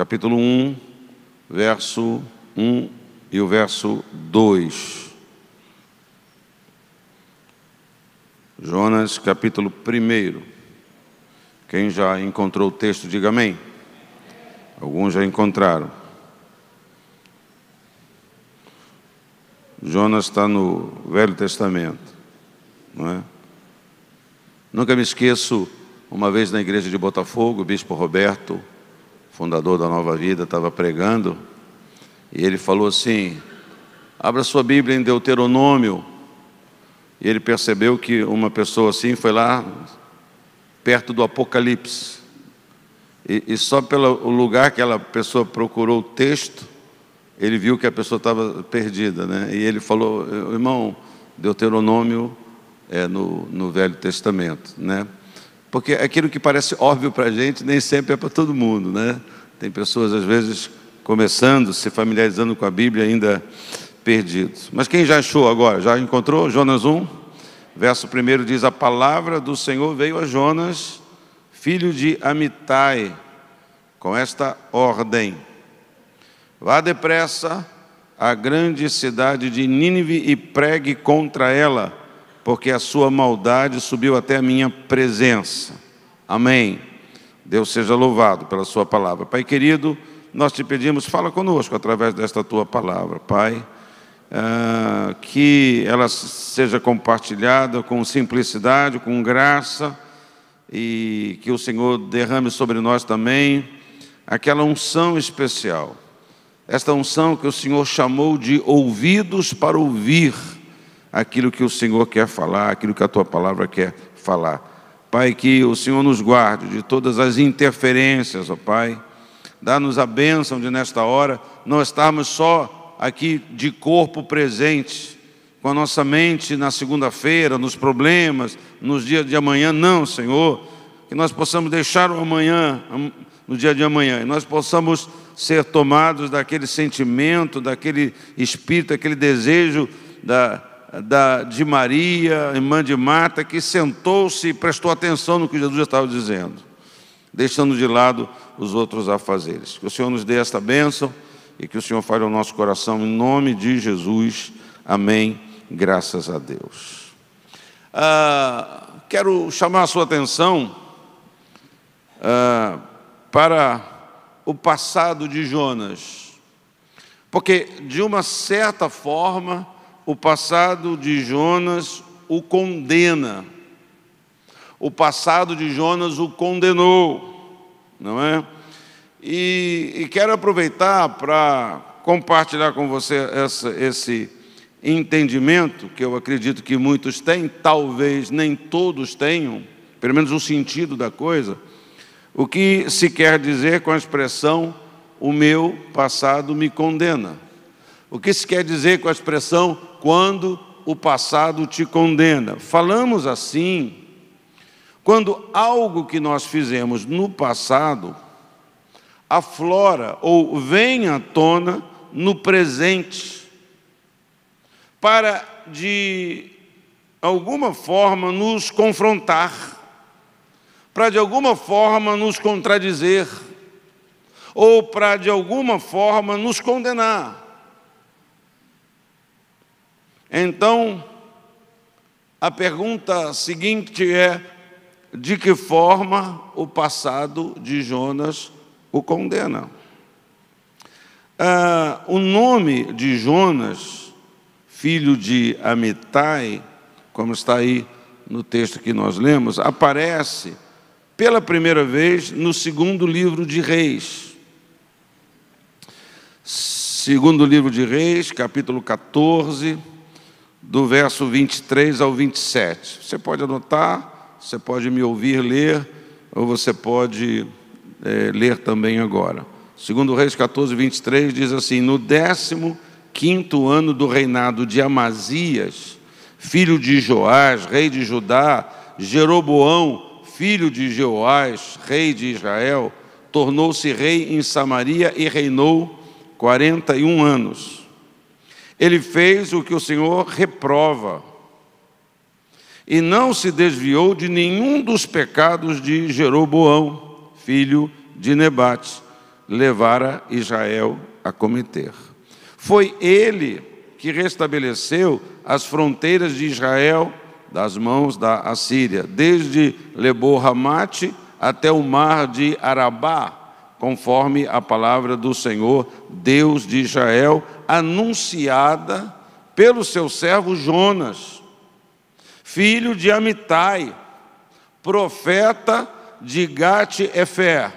capítulo 1, verso 1 e o verso 2. Jonas, capítulo 1. Quem já encontrou o texto, diga amém. Alguns já encontraram. Jonas está no Velho Testamento, não é? Nunca me esqueço, uma vez na igreja de Botafogo, o bispo Roberto, fundador da Nova Vida, estava pregando, e ele falou assim: abra sua Bíblia em Deuteronômio. E ele percebeu que uma pessoa assim foi lá perto do Apocalipse, e só pelo lugar que aquela pessoa procurou o texto, ele viu que a pessoa estava perdida, né? E ele falou: irmão, Deuteronômio é no Velho Testamento, né? Porque aquilo que parece óbvio para a gente, nem sempre é para todo mundo, né? Tem pessoas, às vezes, começando, se familiarizando com a Bíblia, ainda perdidos. Mas quem já achou agora? Já encontrou? Jonas 1, verso 1 diz: a palavra do Senhor veio a Jonas, filho de Amitai, com esta ordem: vá depressa à grande cidade de Nínive e pregue contra ela, porque a sua maldade subiu até a minha presença. Amém. Deus seja louvado pela sua palavra. Pai querido, nós te pedimos, fala conosco através desta tua palavra, Pai, que ela seja compartilhada com simplicidade, com graça, e que o Senhor derrame sobre nós também aquela unção especial, esta unção que o Senhor chamou de ouvidos para ouvir aquilo que o Senhor quer falar, aquilo que a tua palavra quer falar. Pai, que o Senhor nos guarde de todas as interferências, ó Pai. Dá-nos a bênção de, nesta hora, não estarmos só aqui de corpo presente, com a nossa mente na segunda-feira, nos problemas, nos dias de amanhã. Não, Senhor, que nós possamos deixar o amanhã, no dia de amanhã, e nós possamos ser tomados daquele sentimento, daquele espírito, daquele desejo de Maria, irmã de Marta, que sentou-se e prestou atenção no que Jesus estava dizendo, deixando de lado os outros afazeres. Que o Senhor nos dê esta bênção e que o Senhor fale ao nosso coração, em nome de Jesus. Amém. Graças a Deus. Quero chamar a sua atenção para o passado de Jonas, porque de uma certa forma o passado de Jonas o condena, o passado de Jonas o condenou, não é? E quero aproveitar para compartilhar com você esse entendimento, que eu acredito que muitos têm, talvez nem todos tenham, pelo menos o sentido da coisa. O que se quer dizer com a expressão o meu passado me condena? O que se quer dizer com a expressão quando o passado te condena? Falamos assim quando algo que nós fizemos no passado aflora ou vem à tona no presente para, de alguma forma, nos confrontar, para de alguma forma nos contradizer, ou para de alguma forma nos condenar. Então, a pergunta seguinte é: de que forma o passado de Jonas o condena? O nome de Jonas, filho de Amitai, como está aí no texto que nós lemos, aparece pela primeira vez no segundo livro de Reis. Segundo livro de Reis, capítulo 14, do verso 23 ao 27. Você pode anotar, você pode me ouvir ler, ou você pode ler também agora. Segundo Reis 14, 23, diz assim: no 15º ano do reinado de Amazias, filho de Joás, rei de Judá, Jeroboão, filho de Jeoás, rei de Israel, tornou-se rei em Samaria e reinou 41 anos. Ele fez o que o Senhor reprova e não se desviou de nenhum dos pecados de Jeroboão, filho de Nebate, levara Israel a cometer. Foi ele que restabeleceu as fronteiras de Israel das mãos da Assíria, desde Lebo-Ramate até o mar de Arabá, conforme a palavra do Senhor, Deus de Israel, anunciada pelo seu servo Jonas, filho de Amitai, profeta de Gate-Efer.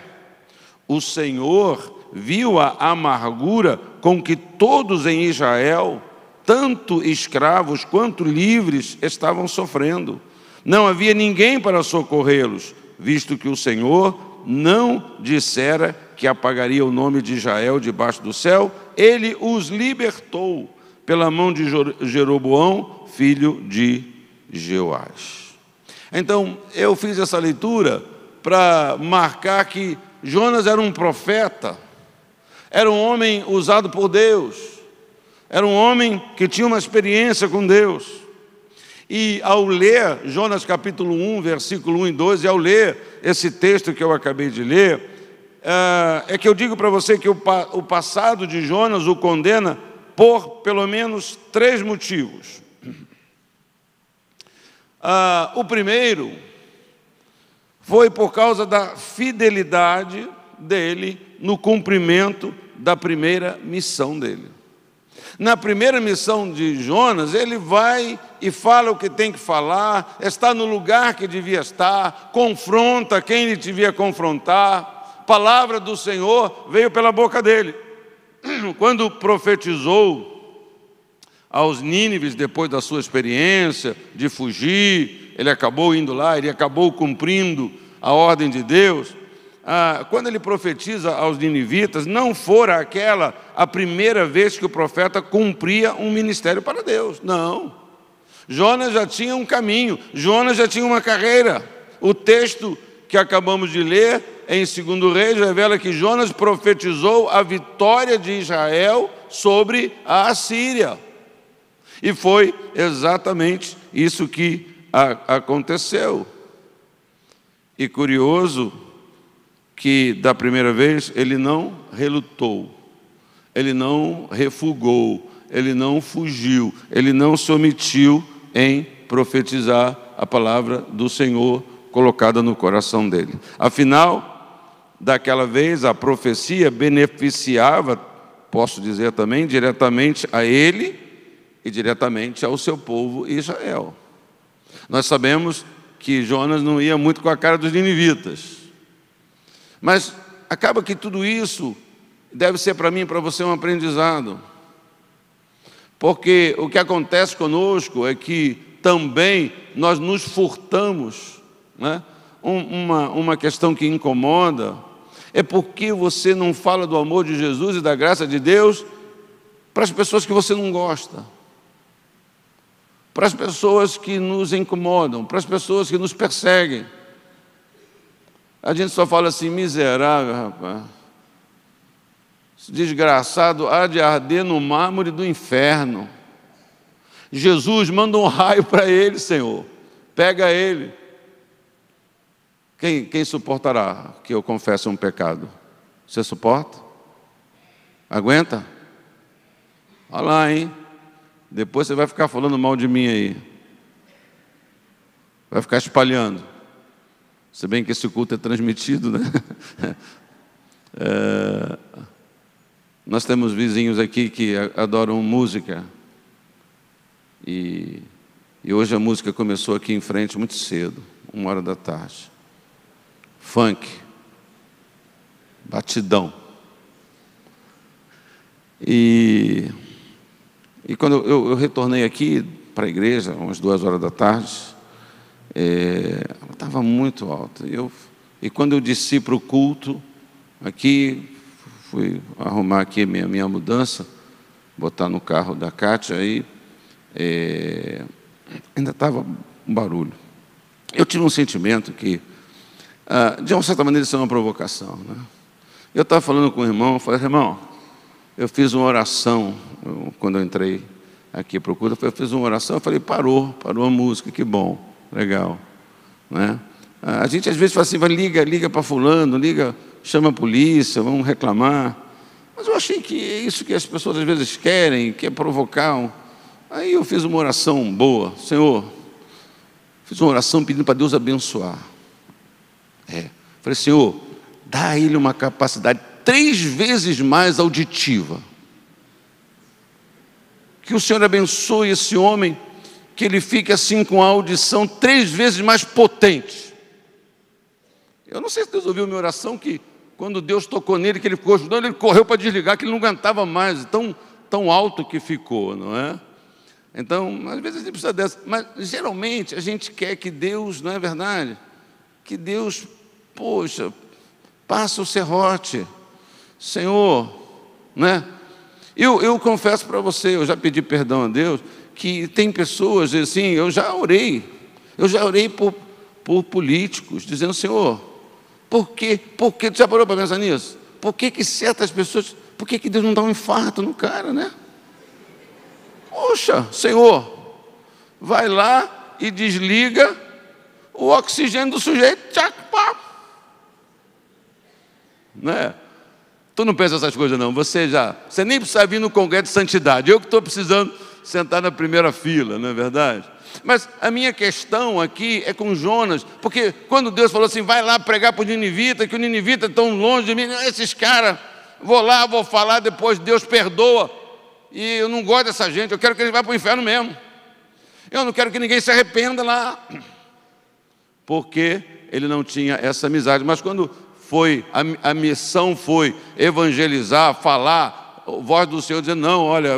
O Senhor viu a amargura com que todos em Israel, tanto escravos quanto livres, estavam sofrendo. Não havia ninguém para socorrê-los, visto que o Senhor não dissera que apagaria o nome de Israel debaixo do céu. Ele os libertou pela mão de Jeroboão, filho de Jeoás. Então, eu fiz essa leitura para marcar que Jonas era um profeta, era um homem usado por Deus, era um homem que tinha uma experiência com Deus. E ao ler Jonas capítulo 1, versículo 1 e 12, ao ler esse texto que eu acabei de ler, é que eu digo para você que o passado de Jonas o condena por pelo menos 3 motivos. O primeiro foi por causa da fidelidade dele no cumprimento da primeira missão dele. Na primeira missão de Jonas, ele vai e fala o que tem que falar, está no lugar que devia estar, confronta quem ele devia confrontar. A palavra do Senhor veio pela boca dele. Quando profetizou aos nínives, depois da sua experiência de fugir, ele acabou indo lá, ele acabou cumprindo a ordem de Deus. Quando ele profetiza aos ninivitas, não fora aquela a primeira vez que o profeta cumpria um ministério para Deus, não. Jonas já tinha um caminho, Jonas já tinha uma carreira. O texto que acabamos de ler em 2 Reis revela que Jonas profetizou a vitória de Israel sobre a Assíria. E foi exatamente isso que aconteceu. E curioso que da primeira vez ele não relutou, ele não refugou, ele não fugiu, ele não se omitiu em profetizar a palavra do Senhor colocada no coração dele. Afinal, daquela vez a profecia beneficiava, posso dizer também, diretamente a ele e diretamente ao seu povo Israel. Nós sabemos que Jonas não ia muito com a cara dos ninivitas, mas acaba que tudo isso deve ser para mim e para você um aprendizado. Porque o que acontece conosco é que também nós nos furtamos, né? Uma questão que incomoda é porque você não fala do amor de Jesus e da graça de Deus para as pessoas que você não gosta, para as pessoas que nos incomodam, para as pessoas que nos perseguem. A gente só fala assim: miserável, rapaz, esse desgraçado há de arder no mármore do inferno. Jesus, manda um raio para ele, Senhor, pega ele. Quem suportará que eu confesse um pecado? Você suporta? Aguenta? Olha lá, hein? Depois você vai ficar falando mal de mim aí, vai ficar espalhando. Se bem que esse culto é transmitido, né? Nós temos vizinhos aqui que adoram música. E hoje a música começou aqui em frente muito cedo, 1h da tarde. Funk, batidão. E quando eu retornei aqui para a igreja, umas 2h da tarde, ela estava muito alta. E quando eu desci para o culto, aqui, fui arrumar aqui minha mudança, botar no carro da Kátia, aí ainda estava um barulho. Eu tive um sentimento que, de uma certa maneira, isso é uma provocação, né? Eu estava falando com o irmão, eu falei: irmão, eu fiz uma oração, quando eu entrei aqui para o culto, eu fiz uma oração, eu falei: parou a música, que bom. Legal, né? A gente às vezes fala assim, liga para fulano, chama a polícia, vamos reclamar. Mas eu achei que é isso que as pessoas às vezes querem, quer provocar. Aí eu fiz uma oração boa. Senhor, fiz uma oração pedindo para Deus abençoar. Falei, Senhor, dá a ele uma capacidade 3 vezes mais auditiva. Que o Senhor abençoe esse homem, que ele fique assim com a audição 3 vezes mais potente. Eu não sei se Deus ouviu minha oração, que quando Deus tocou nele, que ele ficou ajudando, ele correu para desligar, que ele não aguentava mais, tão alto que ficou, não é? Então, às vezes a gente precisa dessa, mas geralmente a gente quer que Deus, não é verdade? Que Deus, poxa, passa o serrote, Senhor, né? Eu confesso para você, eu já pedi perdão a Deus, que tem pessoas assim, eu já orei por políticos, dizendo, Senhor, por que, tu já parou para pensar nisso? Por que certas pessoas, por que Deus não dá um infarto no cara, né? Poxa, Senhor, vai lá e desliga o oxigênio do sujeito, tchac, pá. Né? Tu não pensa essas coisas não, você nem precisa vir no congresso de santidade, eu que estou precisando sentar na primeira fila, não é verdade? Mas a minha questão aqui é com Jonas, porque quando Deus falou assim, vai lá pregar para o Ninivita, que o Ninivita é tão longe de mim, esses caras, vou lá, vou falar, depois Deus perdoa, e eu não gosto dessa gente, eu quero que eles vá para o inferno mesmo, eu não quero que ninguém se arrependa lá, porque ele não tinha essa amizade. Mas quando a missão foi evangelizar, falar, a voz do Senhor dizendo, não, olha,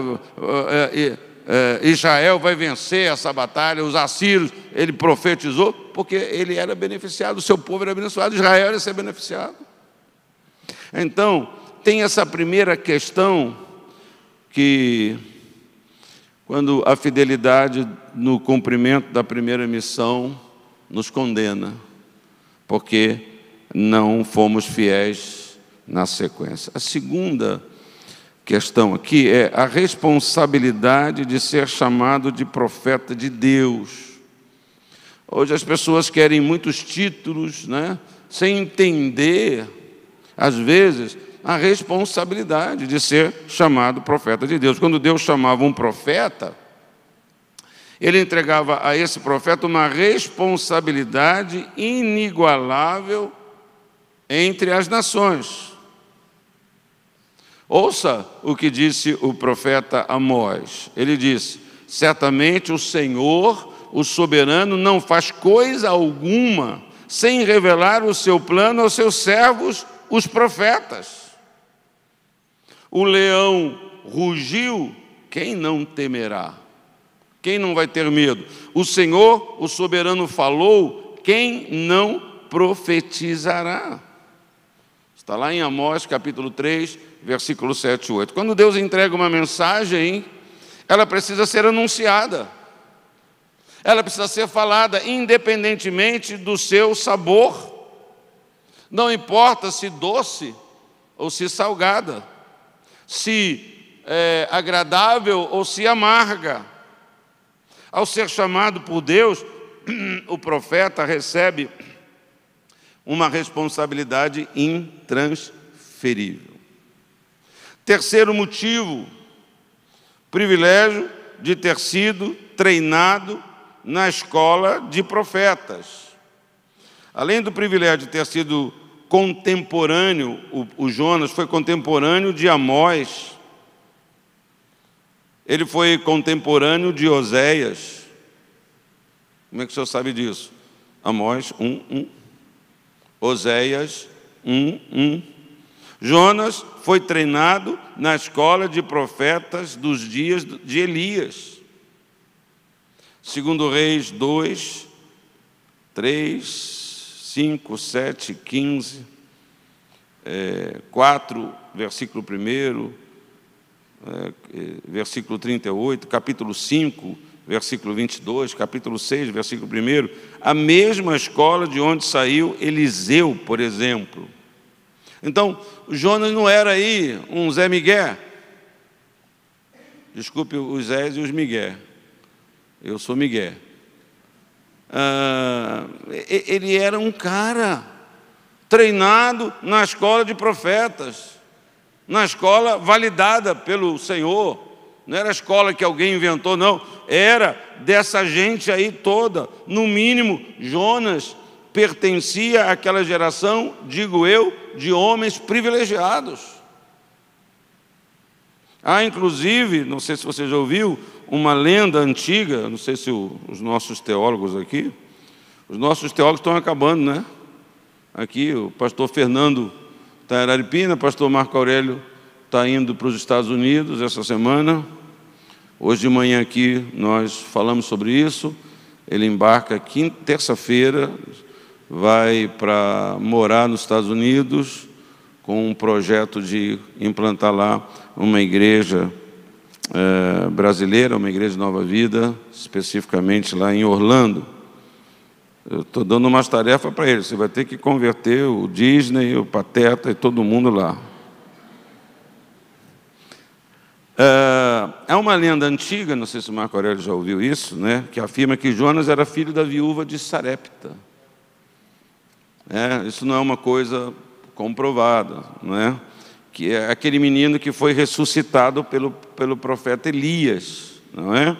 Israel vai vencer essa batalha, os assírios, ele profetizou, porque ele era beneficiado, o seu povo era abençoado, Israel ia ser beneficiado. Então, tem essa primeira questão, que quando a fidelidade no cumprimento da primeira missão nos condena, porque não fomos fiéis na sequência. A segunda questão aqui é a responsabilidade de ser chamado de profeta de Deus. Hoje as pessoas querem muitos títulos, né? Sem entender, às vezes, a responsabilidade de ser chamado profeta de Deus. Quando Deus chamava um profeta, ele entregava a esse profeta uma responsabilidade inigualável entre as nações. Ouça o que disse o profeta Amós. Ele disse, certamente o Senhor, o soberano, não faz coisa alguma sem revelar o seu plano aos seus servos, os profetas. O leão rugiu, quem não temerá? Quem não vai ter medo? O Senhor, o soberano, falou, quem não profetizará? Está lá em Amós, capítulo 3, versículo 7 e 8. Quando Deus entrega uma mensagem, ela precisa ser anunciada. Ela precisa ser falada independentemente do seu sabor. Não importa se doce ou se salgada, se agradável ou se amarga. Ao ser chamado por Deus, o profeta recebe uma responsabilidade intransferível. Terceiro motivo, privilégio de ter sido treinado na escola de profetas. Além do privilégio de ter sido contemporâneo, o Jonas foi contemporâneo de Amós, ele foi contemporâneo de Oséias. Como é que o senhor sabe disso? Amós 1:1, Oséias 1:1. Jonas foi treinado na escola de profetas dos dias de Elias. 2 Reis 2, 3, 5, 7, 15, 4, versículo 1, versículo 38, capítulo 5, versículo 22, capítulo 6, versículo 1, a mesma escola de onde saiu Eliseu, por exemplo. Então, Jonas não era aí um Zé Miguel. Desculpe os Zés e os Miguel. Eu sou Miguel. ele era um cara treinado na escola de profetas, na escola validada pelo Senhor. Não era a escola que alguém inventou, não. Era dessa gente aí toda. No mínimo, Jonas pertencia àquela geração, digo eu, de homens privilegiados. Há, inclusive, não sei se você já ouviu, uma lenda antiga, não sei se os nossos teólogos aqui, os nossos teólogos estão acabando, né? Aqui o pastor Fernando está em Araripina, o pastor Marco Aurélio está indo para os Estados Unidos essa semana. Hoje de manhã aqui nós falamos sobre isso. Ele embarca terça-feira, vai para morar nos Estados Unidos com um projeto de implantar lá uma igreja brasileira, uma igreja de Nova Vida, especificamente lá em Orlando. Eu estou dando umas tarefas para ele. Você vai ter que converter o Disney, o Pateta e todo mundo lá. É uma lenda antiga, não sei se o Marco Aurélio já ouviu isso, né, que afirma que Jonas era filho da viúva de Sarepta. Isso não é uma coisa comprovada, não é? Que é aquele menino que foi ressuscitado pelo profeta Elias, não é?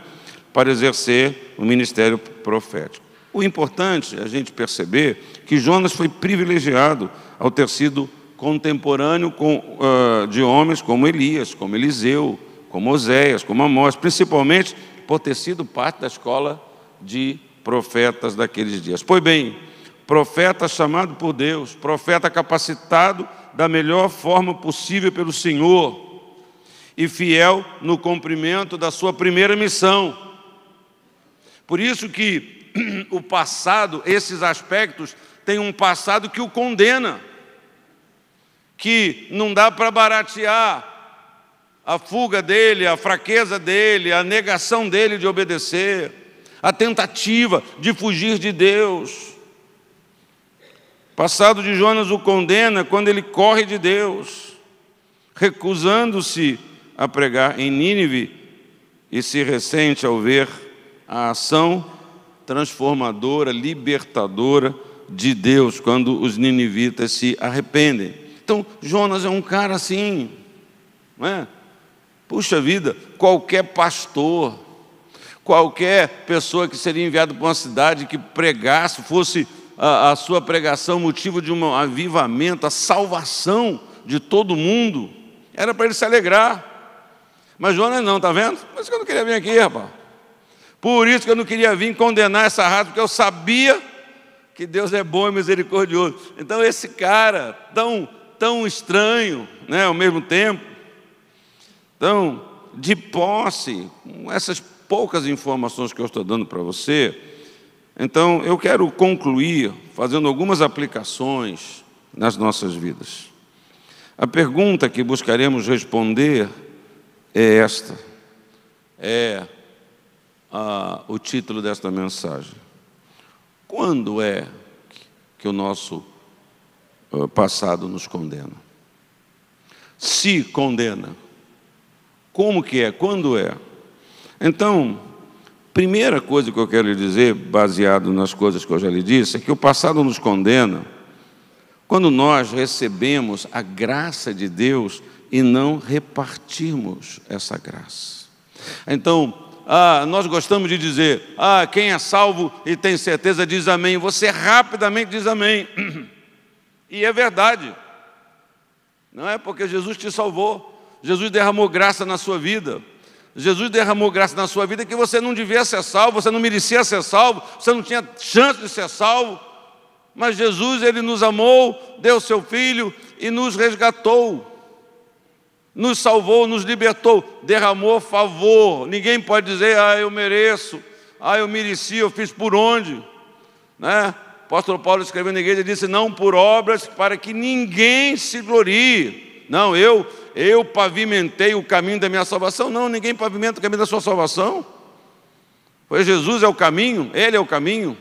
Para exercer o ministério profético. O importante é a gente perceber que Jonas foi privilegiado ao ter sido contemporâneo de homens como Elias, como Eliseu, como Oséias, como Amós, principalmente por ter sido parte da escola de profetas daqueles dias. Pois bem, profeta chamado por Deus, profeta capacitado da melhor forma possível pelo Senhor e fiel no cumprimento da sua primeira missão. Por isso que o passado, esses aspectos, tem um passado que o condena, que não dá para baratear a fuga dele, a fraqueza dele, a negação dele de obedecer, a tentativa de fugir de Deus. O passado de Jonas o condena quando ele corre de Deus, recusando-se a pregar em Nínive e se ressente ao ver a ação transformadora, libertadora de Deus quando os ninivitas se arrependem. Então, Jonas é um cara assim, não é? Puxa vida, qualquer pastor, qualquer pessoa que seria enviado para uma cidade que pregasse, fosse a sua pregação motivo de um avivamento, a salvação de todo mundo, era para ele se alegrar. Mas Jonas não, está vendo? Por isso que eu não queria vir aqui, rapaz. Por isso que eu não queria vir condenar essa raça, porque eu sabia que Deus é bom e misericordioso. Então esse cara, tão estranho, né, ao mesmo tempo, tão de posse, com essas poucas informações que eu estou dando para você. Então, eu quero concluir fazendo algumas aplicações nas nossas vidas. A pergunta que buscaremos responder é esta, o título desta mensagem. Quando é que o nosso passado nos condena? Se condena, como que é? Quando é? Então, primeira coisa que eu quero lhe dizer, baseado nas coisas que eu já lhe disse, é que o passado nos condena quando nós recebemos a graça de Deus e não repartimos essa graça. Então, nós gostamos de dizer, quem é salvo e tem certeza diz amém. Você rapidamente diz amém. E é verdade. Não é porque Jesus te salvou. Jesus derramou graça na sua vida. Jesus derramou graça na sua vida que você não devia ser salvo, você não merecia ser salvo, você não tinha chance de ser salvo. Mas Jesus, Ele nos amou, deu seu Filho e nos resgatou. Nos salvou, nos libertou, derramou favor. Ninguém pode dizer, eu mereço, eu mereci, eu fiz por onde? Né? O apóstolo Paulo escreveu na igreja, disse, não por obras, para que ninguém se glorie. Não, eu pavimentei o caminho da minha salvação. Não, ninguém pavimenta o caminho da sua salvação. Pois Jesus é o caminho, Ele é o caminho.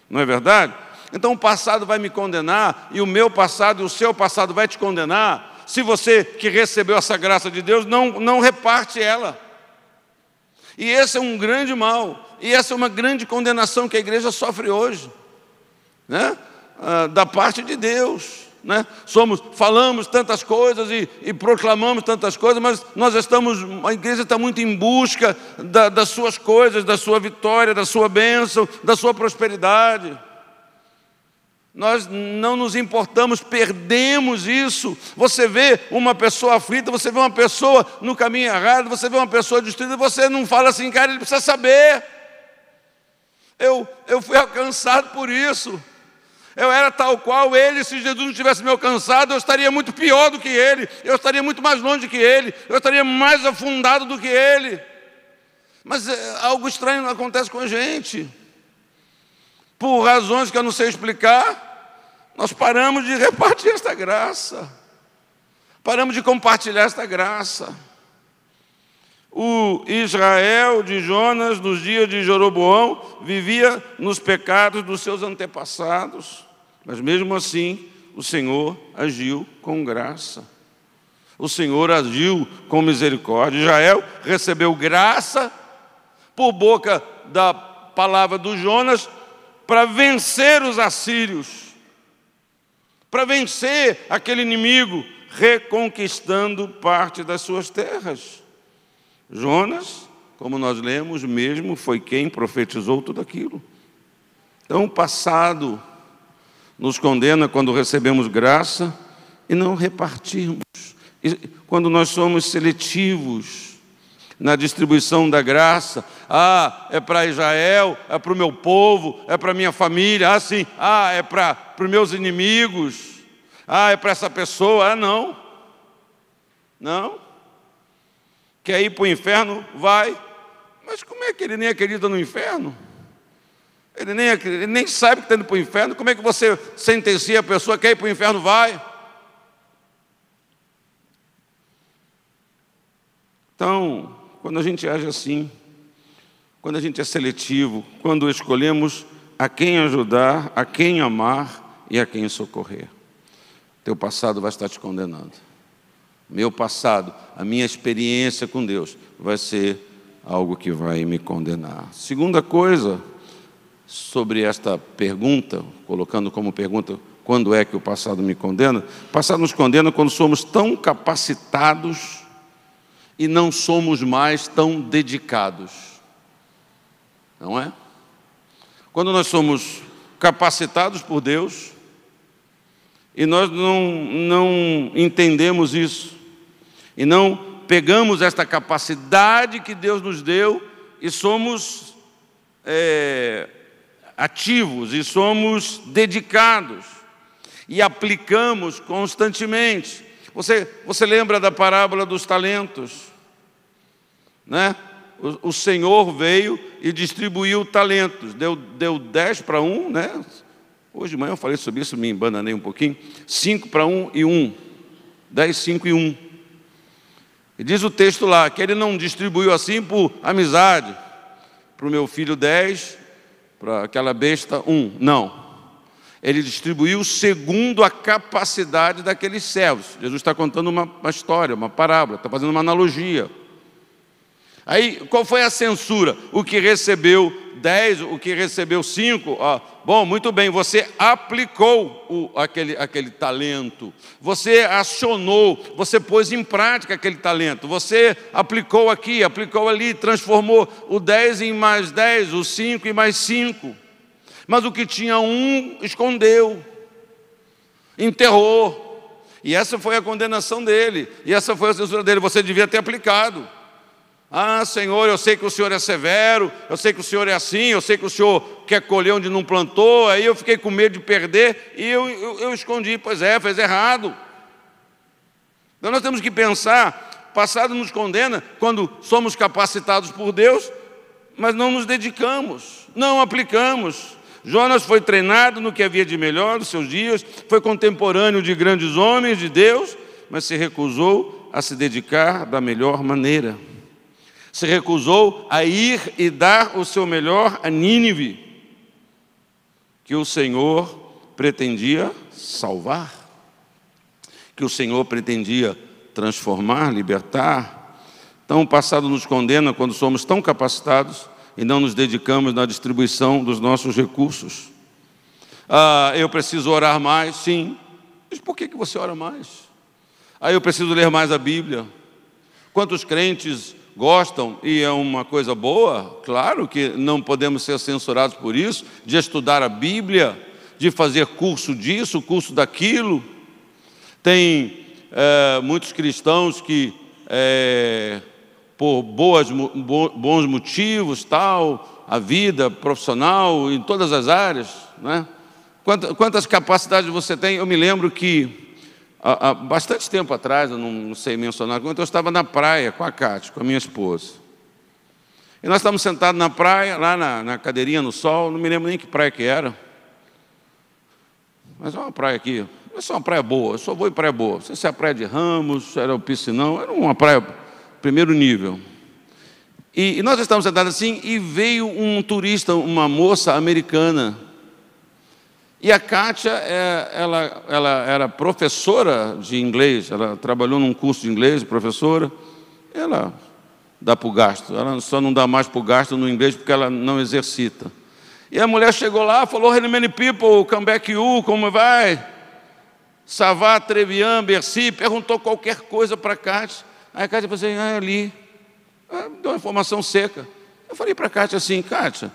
Não é verdade? Então o passado vai me condenar, e o meu passado e o seu passado vai te condenar, se você que recebeu essa graça de Deus não reparte ela. E esse é um grande mal, e essa é uma grande condenação que a igreja sofre hoje, né? Da parte de Deus, né? Falamos tantas coisas e proclamamos tantas coisas, mas a igreja está muito em busca das suas coisas, da sua vitória, da sua bênção, da sua prosperidade. Nós não nos importamos, perdemos isso. Você vê uma pessoa aflita, você vê uma pessoa no caminho errado, você vê uma pessoa destruída, você não fala assim, cara, ele precisa saber. Eu fui alcançado por isso. Eu era tal qual ele. Se Jesus não tivesse me alcançado, eu estaria muito pior do que ele, eu estaria muito mais longe que ele, eu estaria mais afundado do que ele. Mas algo estranho acontece com a gente. Por razões que eu não sei explicar, nós paramos de repartir esta graça, paramos de compartilhar esta graça. O Israel de Jonas, nos dias de Jeroboão, vivia nos pecados dos seus antepassados, mas mesmo assim o Senhor agiu com graça, o Senhor agiu com misericórdia. Israel recebeu graça por boca da palavra do Jonas para vencer os assírios, para vencer aquele inimigo, reconquistando parte das suas terras. Jonas, como nós lemos mesmo, foi quem profetizou tudo aquilo. Então o passado nos condena quando recebemos graça e não repartirmos. E quando nós somos seletivos na distribuição da graça, é para Israel, é para o meu povo, é para a minha família, sim, é para os meus inimigos, é para essa pessoa, não. Quer ir para o inferno? Vai. Mas como é que ele nem acredita no inferno? Ele nem sabe que está indo para o inferno. Como é que você sentencia a pessoa que quer ir para o inferno? Vai. Então, quando a gente age assim, quando a gente é seletivo, quando escolhemos a quem ajudar, a quem amar e a quem socorrer, teu passado vai estar te condenando. Meu passado, a minha experiência com Deus vai ser algo que vai me condenar. Segunda coisa sobre esta pergunta, colocando como pergunta, quando é que o passado me condena? O passado nos condena quando somos tão capacitados e não somos mais tão dedicados. Não é? Quando nós somos capacitados por Deus e nós não entendemos isso, e não pegamos esta capacidade que Deus nos deu e somos ativos, e somos dedicados, e aplicamos constantemente. Você lembra da parábola dos talentos, né? O Senhor veio e distribuiu talentos, deu 10 para um, né? Hoje de manhã eu falei sobre isso, me embananei um pouquinho. 5 para um e 1, 10, 5 e 1. E diz o texto lá, que ele não distribuiu assim por amizade, para o meu filho 10, para aquela besta 1, não. Ele distribuiu segundo a capacidade daqueles servos. Jesus está contando uma história, uma parábola, está fazendo uma analogia. Aí, qual foi a censura? O que recebeu 10, o que recebeu 5, bom, muito bem, você aplicou aquele talento, você acionou, você pôs em prática aquele talento, você aplicou aqui, aplicou ali, transformou o 10 em mais 10, o 5 em mais 5. Mas o que tinha 1, escondeu, enterrou. E essa foi a condenação dele, e essa foi a censura dele. Você devia ter aplicado. Senhor, eu sei que o Senhor é severo, eu sei que o Senhor é assim, eu sei que o Senhor quer colher onde não plantou. Aí eu fiquei com medo de perder e eu escondi. Pois é, fez errado. Então nós temos que pensar, passado nos condena quando somos capacitados por Deus, mas não nos dedicamos, não aplicamos. Jonas foi treinado no que havia de melhor nos seus dias, foi contemporâneo de grandes homens de Deus, mas se recusou a se dedicar da melhor maneira. Se recusou a ir e dar o seu melhor a Nínive, que o Senhor pretendia salvar, que o Senhor pretendia transformar, libertar, Então, o passado nos condena quando somos tão capacitados e não nos dedicamos na distribuição dos nossos recursos. Eu preciso orar mais, sim. Mas por que você ora mais? Eu preciso ler mais a Bíblia. Quantos crentes gostam, e é uma coisa boa, claro que não podemos ser censurados por isso, de estudar a Bíblia, de fazer curso disso, curso daquilo. Tem muitos cristãos que, por bons motivos, a vida profissional em todas as áreas, né? Quantas capacidades você tem? Eu me lembro que há bastante tempo atrás, eu não sei mencionar quanto, eu estava na praia com a Cátia, com a minha esposa. E nós estávamos sentados na praia, lá na cadeirinha no sol, não me lembro nem que praia que era. Mas é uma praia aqui, essa é uma praia boa, eu só vou em praia boa. Não sei se é a praia de Ramos, era o Piscinão, era uma praia primeiro nível. E nós estávamos sentados assim, e veio um turista, uma moça americana. E a Kátia, ela era professora de inglês, ela trabalhou num curso de inglês, professora. Ela dá para o gasto, ela só não dá mais para o gasto no inglês porque ela não exercita. E a mulher chegou lá, falou: "How many people come back you, como vai? Savá, Trevian, Bercy", perguntou qualquer coisa para a Kátia. Aí a Kátia falou assim: ali. Deu uma informação seca. Eu falei para a Kátia assim: "Kátia,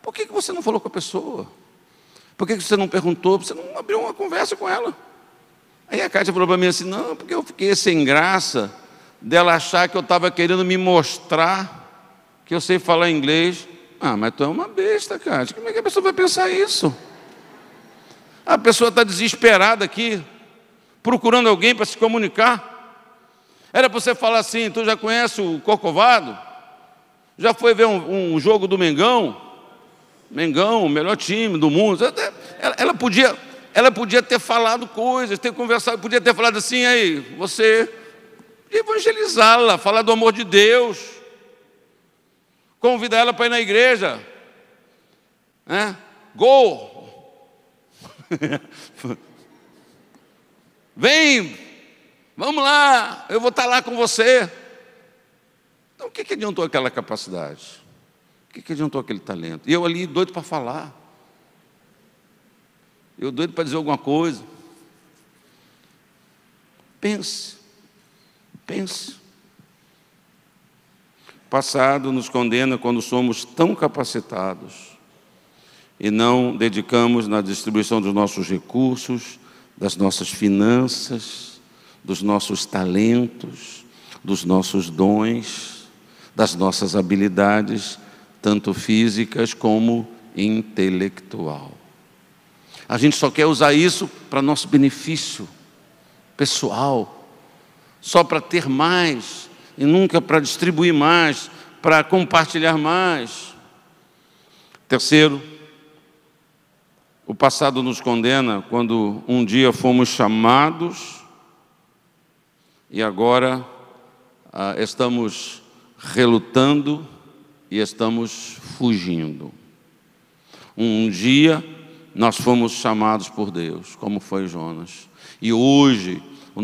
por que você não falou com a pessoa? Por que você não perguntou? Você não abriu uma conversa com ela?" Aí a Kátia falou para mim assim: "Não, porque eu fiquei sem graça dela achar que eu estava querendo me mostrar que eu sei falar inglês." Mas tu é uma besta, Kátia. Como é que a pessoa vai pensar isso? A pessoa está desesperada aqui, procurando alguém para se comunicar. Era para você falar assim: "Tu já conhece o Corcovado? Já foi ver um jogo do Mengão? Mengão, o melhor time do mundo." Ela podia ter falado coisas, ter conversado, podia ter falado assim: "Aí, você evangelizá-la, falar do amor de Deus, convidar ela para ir na igreja, né? Go! Vem, vamos lá, eu vou estar lá com você." Então, o que adiantou aquela capacidade? O que adiantou aquele talento? E eu ali doido para falar. Eu doido para dizer alguma coisa. Pense. O passado nos condena quando somos tão capacitados e não dedicamos na distribuição dos nossos recursos, das nossas finanças, dos nossos talentos, dos nossos dons, das nossas habilidades, tanto físicas como intelectual. A gente só quer usar isso para nosso benefício pessoal, só para ter mais e nunca para distribuir mais, para compartilhar mais. Terceiro, o passado nos condena quando um dia fomos chamados e agora estamos relutando e estamos fugindo. Um dia nós fomos chamados por Deus, como foi Jonas. E hoje, a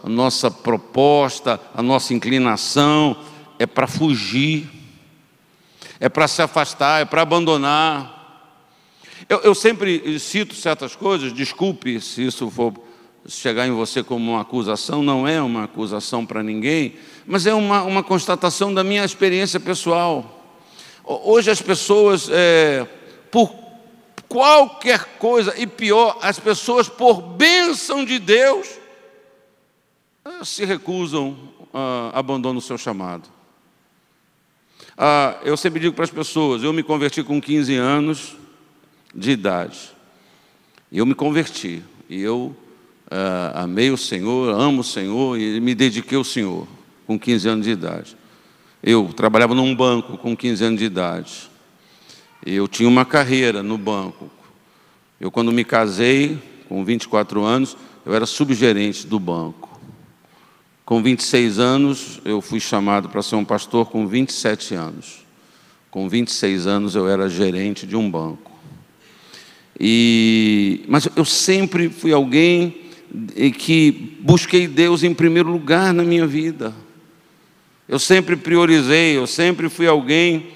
nossa proposta, a nossa inclinação é para fugir, é para se afastar, é para abandonar. Eu sempre cito certas coisas, desculpe se isso for chegar em você como uma acusação, não é uma acusação para ninguém, mas é uma constatação da minha experiência pessoal. Hoje as pessoas, por qualquer coisa, e pior, as pessoas, por bênção de Deus, se recusam, abandonam o seu chamado. Eu sempre digo para as pessoas: eu me converti com 15 anos de idade. Eu me converti, e eu amei o Senhor, amo o Senhor, e me dediquei ao Senhor, com 15 anos de idade. Eu trabalhava num banco com 15 anos de idade. Eu tinha uma carreira no banco. Eu, quando me casei, com 24 anos, eu era subgerente do banco. Com 26 anos, eu fui chamado para ser um pastor com 27 anos. Com 26 anos, eu era gerente de um banco. Mas eu sempre fui alguém que busquei Deus em primeiro lugar na minha vida. Eu sempre priorizei, eu sempre fui alguém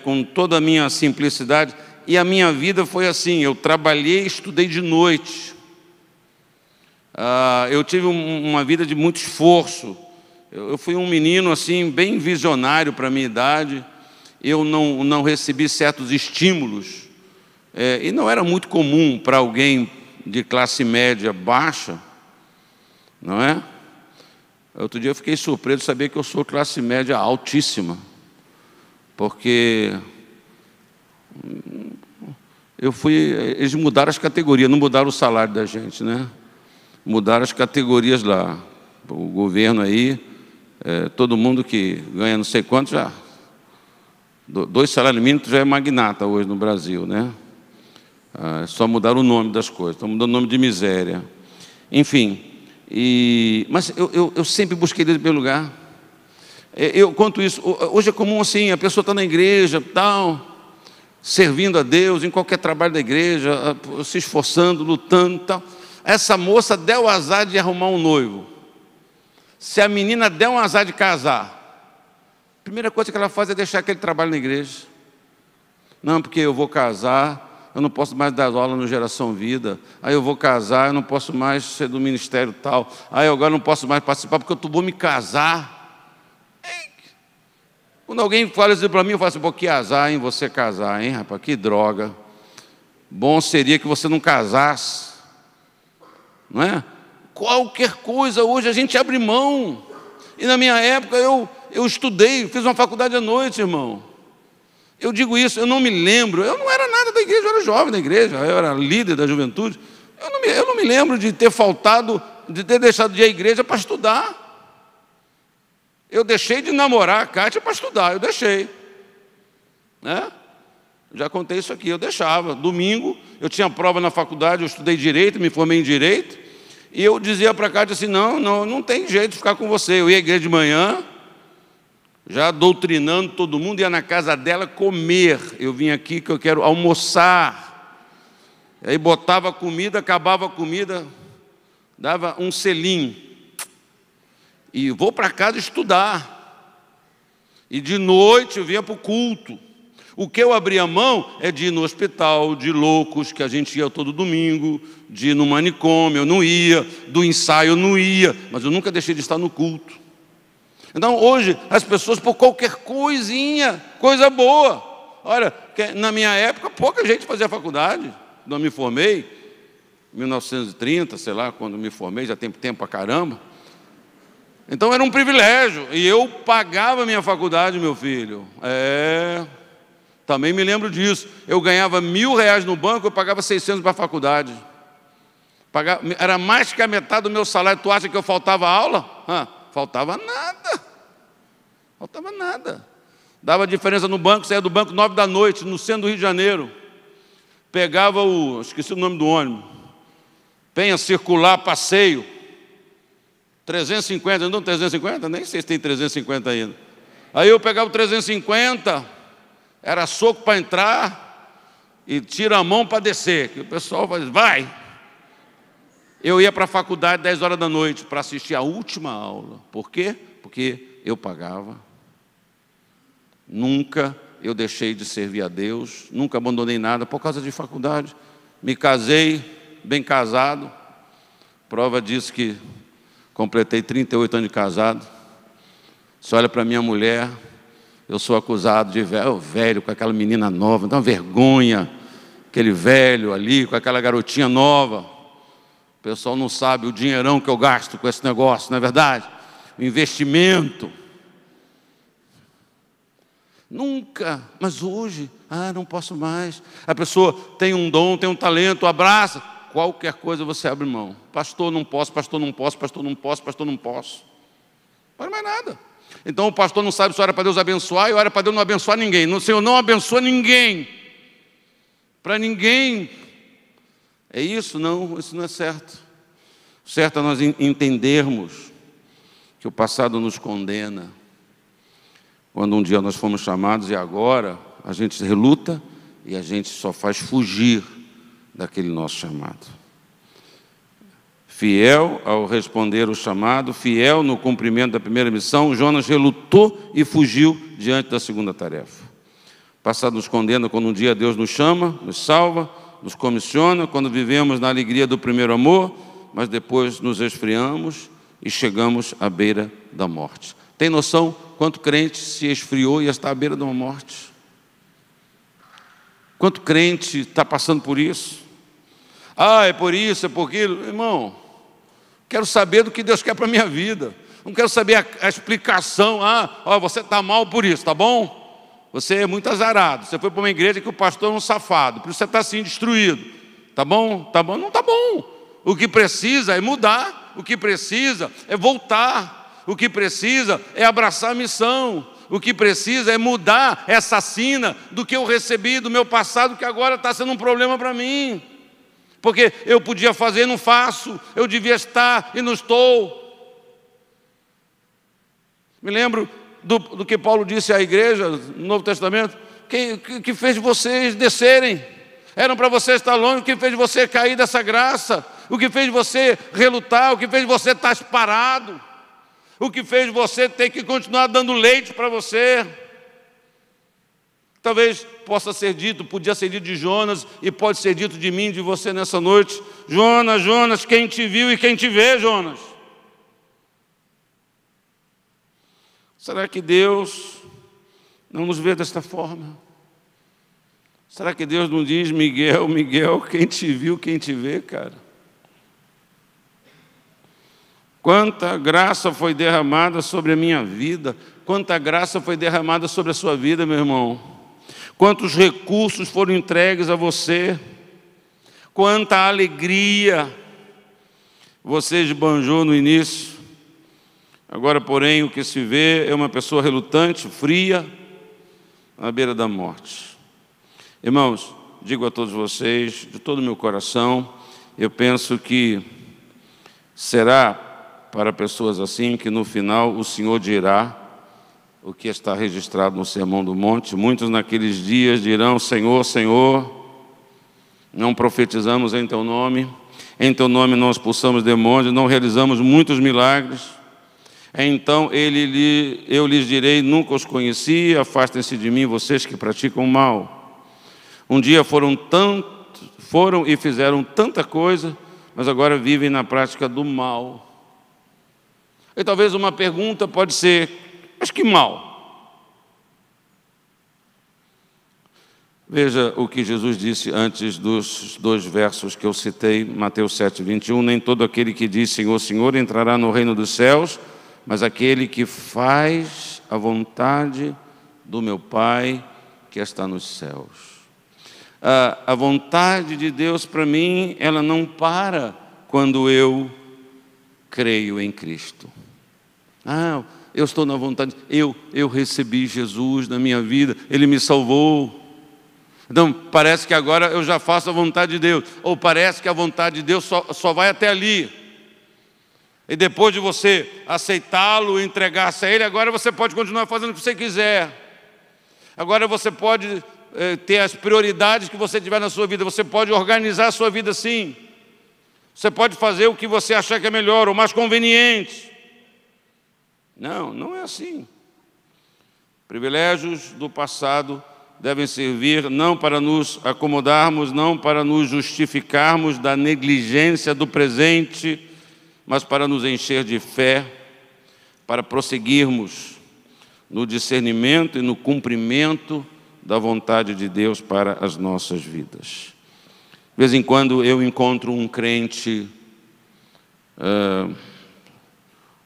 com toda a minha simplicidade. E a minha vida foi assim, eu trabalhei e estudei de noite. Eu tive uma vida de muito esforço. Eu fui um menino assim, bem visionário para a minha idade. Eu não recebi certos estímulos. E não era muito comum para alguém de classe média baixa, não é? Outro dia eu fiquei surpreso de saber que eu sou classe média altíssima, porque eles mudaram as categorias, não mudaram o salário da gente, né? Mudaram as categorias lá. O governo aí, todo mundo que ganha não sei quanto já, 2 salários mínimos já é magnata hoje no Brasil, né? Só mudaram o nome das coisas, estão mudando o nome de miséria. Enfim, mas eu sempre busquei Deus em primeiro lugar. Quanto isso, hoje é comum assim, a pessoa está na igreja, tal, servindo a Deus, em qualquer trabalho da igreja, se esforçando, lutando, tal. Essa moça deu o azar de arrumar um noivo. Se a menina der um azar de casar, a primeira coisa que ela faz é deixar aquele trabalho na igreja. Não, porque eu vou casar, eu não posso mais dar aula no Geração Vida. Aí eu vou casar, eu não posso mais ser do ministério tal. Aí eu agora não posso mais participar porque eu vou me casar. Quando alguém fala isso para mim, eu falo assim, pô, que azar, hein, você casar, hein, rapaz, que droga. Bom seria que você não casasse, não é? Qualquer coisa, hoje a gente abre mão. E na minha época eu estudei, fiz uma faculdade à noite, irmão. Eu digo isso, eu não me lembro, eu não era nada da igreja, eu era jovem da igreja, eu era líder da juventude. Eu não me lembro de ter faltado, de ter deixado de ir à igreja para estudar. Eu deixei de namorar a Kátia para estudar, eu deixei. Né? Já contei isso aqui, eu deixava. Domingo, eu tinha prova na faculdade, eu estudei Direito, me formei em Direito. E eu dizia para a Kátia assim, não tem jeito de ficar com você. Eu ia à igreja de manhã, já doutrinando todo mundo, ia na casa dela comer. Eu vim aqui que eu quero almoçar. Aí botava a comida, acabava a comida, dava um selinho. E vou para casa estudar. E de noite eu vinha para o culto. O que eu abria mão é de ir no hospital, de loucos, que a gente ia todo domingo, de ir no manicômio, eu não ia, do ensaio eu não ia, mas eu nunca deixei de estar no culto. Então hoje as pessoas por qualquer coisinha, coisa boa. Olha, na minha época pouca gente fazia faculdade, quando eu me formei, em 1930, sei lá, quando me formei, já tem tempo pra caramba. Então era um privilégio, e eu pagava a minha faculdade, meu filho. Também me lembro disso. Eu ganhava R$1.000 no banco, eu pagava 600 para a faculdade. Era mais que a metade do meu salário. Tu acha que eu faltava aula? Faltava nada. Faltava nada. Dava diferença no banco, saía do banco 9 da noite, no centro do Rio de Janeiro. Pegava esqueci o nome do ônibus. Penha Circular, Passeio. 350, não 350? Nem sei se tem 350 ainda. Aí eu pegava o 350, era soco para entrar e tira a mão para descer. Que o pessoal vai. Eu ia para a faculdade 10 horas da noite para assistir a última aula. Por quê? Porque eu pagava. Nunca eu deixei de servir a Deus, nunca abandonei nada por causa de faculdade. Me casei, bem casado. Prova disso que completei 38 anos de casado. Você olha para minha mulher, eu sou acusado de velho com aquela menina nova, dá uma vergonha, aquele velho ali com aquela garotinha nova. O pessoal não sabe o dinheirão que eu gasto com esse negócio, não é verdade? O investimento. Nunca, mas hoje, não posso mais. A pessoa tem um dom, tem um talento, abraça. Qualquer coisa você abre mão. Pastor, não posso, pastor, não posso, pastor, não posso, pastor, não posso. Não faz mais nada. Então o pastor não sabe se ora para Deus abençoar e ora para Deus não abençoar ninguém. O Senhor não abençoa ninguém. Para ninguém. É isso? Não, isso não é certo. O certo é nós entendermos que o passado nos condena. Quando um dia nós fomos chamados e agora a gente reluta e a gente só faz fugir daquele nosso chamado. Fiel ao responder o chamado, fiel no cumprimento da primeira missão, Jonas relutou e fugiu diante da segunda tarefa. O passado nos condena quando um dia Deus nos chama, nos salva, nos comissiona, quando vivemos na alegria do primeiro amor, mas depois nos esfriamos e chegamos à beira da morte. Tem noção quanto crente se esfriou e está à beira de uma morte? Quanto crente está passando por isso? Ah, é por isso, é por aquilo. Irmão, quero saber do que Deus quer para a minha vida. Não quero saber a explicação. Você está mal por isso, tá bom? Você é muito azarado. Você foi para uma igreja que o pastor é um safado. Por isso você está assim, destruído. Tá bom? Tá bom? Não tá bom. O que precisa é mudar. O que precisa é voltar. O que precisa é abraçar a missão. O que precisa é mudar essa sina do que eu recebi do meu passado, que agora está sendo um problema para mim. Porque eu podia fazer e não faço, eu devia estar e não estou. Me lembro do que Paulo disse à igreja no Novo Testamento, que fez vocês descerem. Eram para você estar longe, o que fez você cair dessa graça, o que fez você relutar, o que fez você estar parado, o que fez você ter que continuar dando leite para você. Talvez possa ser dito, podia ser dito de Jonas, e pode ser dito de mim, de você nessa noite: Jonas, Jonas, quem te viu e quem te vê, Jonas? Será que Deus não nos vê desta forma? Será que Deus não diz: Miguel, Miguel, quem te viu, quem te vê, cara? Quanta graça foi derramada sobre a minha vida, quanta graça foi derramada sobre a sua vida, meu irmão. Quantos recursos foram entregues a você, quanta alegria você esbanjou no início. Agora, porém, o que se vê é uma pessoa relutante, fria, à beira da morte. Irmãos, digo a todos vocês, de todo o meu coração, eu penso que será para pessoas assim que no final o Senhor dirá o que está registrado no Sermão do Monte. Muitos naqueles dias dirão: Senhor, Senhor, não profetizamos em Teu nome não expulsamos demônios, não realizamos muitos milagres. Então eu lhes direi: nunca os conheci, afastem-se de mim, vocês que praticam o mal. Um dia foram e fizeram tanta coisa, mas agora vivem na prática do mal. E talvez uma pergunta pode ser: mas que mal? Veja o que Jesus disse antes dos 2 versos que eu citei, Mateus 7, 21. Nem todo aquele que diz Senhor, Senhor entrará no reino dos céus, mas aquele que faz a vontade do meu Pai que está nos céus. A vontade de Deus para mim, ela não para quando eu creio em Cristo. Eu estou na vontade, eu recebi Jesus na minha vida, Ele me salvou. Então parece que agora eu já faço a vontade de Deus, ou parece que a vontade de Deus só vai até ali. E depois de você aceitá-lo, entregar-se a Ele, agora você pode continuar fazendo o que você quiser. Agora você pode ter as prioridades que você tiver na sua vida, você pode organizar a sua vida assim. Você pode fazer o que você achar que é melhor, ou mais conveniente. Não é assim. Privilégios do passado devem servir não para nos acomodarmos, não para nos justificarmos da negligência do presente, mas para nos encher de fé, para prosseguirmos no discernimento e no cumprimento da vontade de Deus para as nossas vidas. De vez em quando eu encontro um crente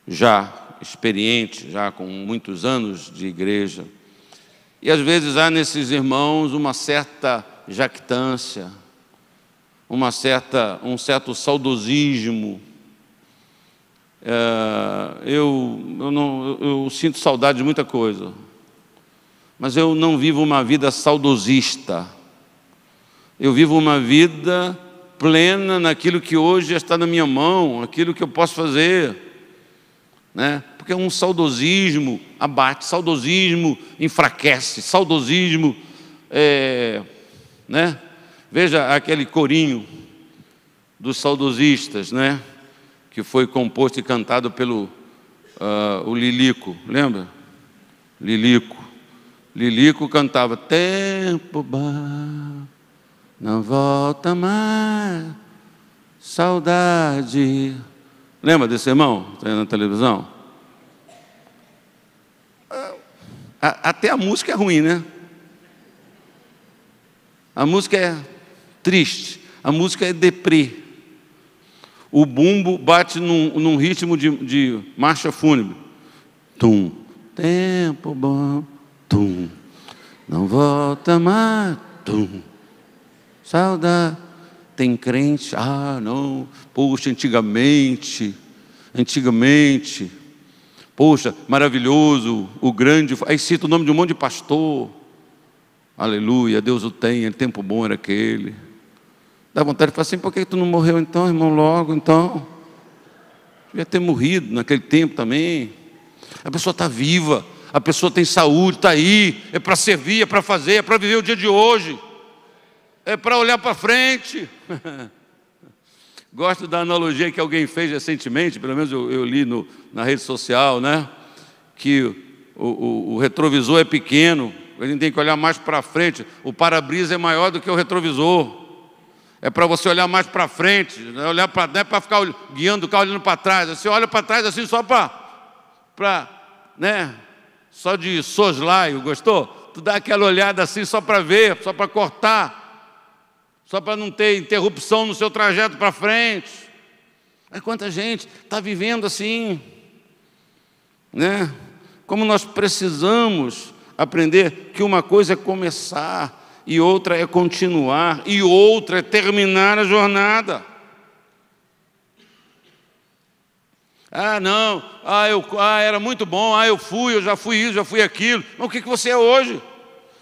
já experiente, já com muitos anos de igreja, e às vezes há nesses irmãos uma certa jactância, um certo saudosismo. Eu sinto saudade de muita coisa, mas eu não vivo uma vida saudosista. Eu vivo uma vida plena naquilo que hoje está na minha mão, aquilo que eu posso fazer, né? Porque um saudosismo abate, saudosismo enfraquece, saudosismo, né? Veja aquele corinho dos saudosistas, né? que foi composto e cantado pelo o Lilico, lembra? Lilico cantava: tempo bom, não volta mais, saudade. Lembra desse irmão? Está aí na televisão? Até a música é ruim, né? A música é triste, a música é deprê. O bumbo bate num ritmo de marcha fúnebre. Tum, tempo bom, tum, não volta mais, tum, saudade. Tem crente, não, poxa, antigamente, poxa, maravilhoso, o grande, aí cita o nome de um monte de pastor, aleluia, Deus o tem, tempo bom era aquele. Dá vontade de falar assim: por que tu não morreu então, irmão, logo então? Devia ter morrido naquele tempo também. A pessoa está viva, a pessoa tem saúde, está aí, é para servir, é para fazer, é para viver o dia de hoje, é para olhar para frente. Gosto da analogia que alguém fez recentemente, pelo menos eu li na rede social, né? Que o retrovisor é pequeno, a gente tem que olhar mais para frente, o para-brisa é maior do que o retrovisor. É para você olhar mais para frente, não é para ficar guiando o carro olhando para trás. Você olha para trás assim só né? Só de soslaio, gostou? Tu dá aquela olhada assim só para ver, só para cortar, só para não ter interrupção no seu trajeto para frente. Mas quanta gente está vivendo assim, né? Como nós precisamos aprender que uma coisa é começar, e outra é continuar, e outra é terminar a jornada. Não, era muito bom, eu já fui isso, já fui aquilo. Mas o que você é hoje?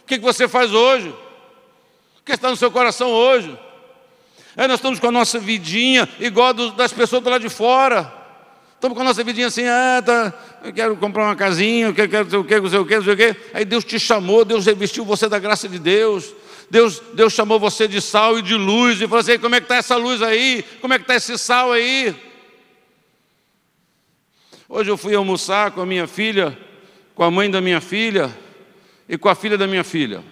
O que você faz hoje? O que está no seu coração hoje? Nós estamos com a nossa vidinha igual das pessoas do lado de fora. Estamos com a nossa vidinha assim: eu quero comprar uma casinha, eu quero não sei o quê. Aí Deus te chamou, Deus revestiu você da graça de Deus. Deus chamou você de sal e de luz, e falou assim: como é que está essa luz aí? Como é que está esse sal aí? Hoje eu fui almoçar com a minha filha, com a mãe da minha filha e com a filha da minha filha.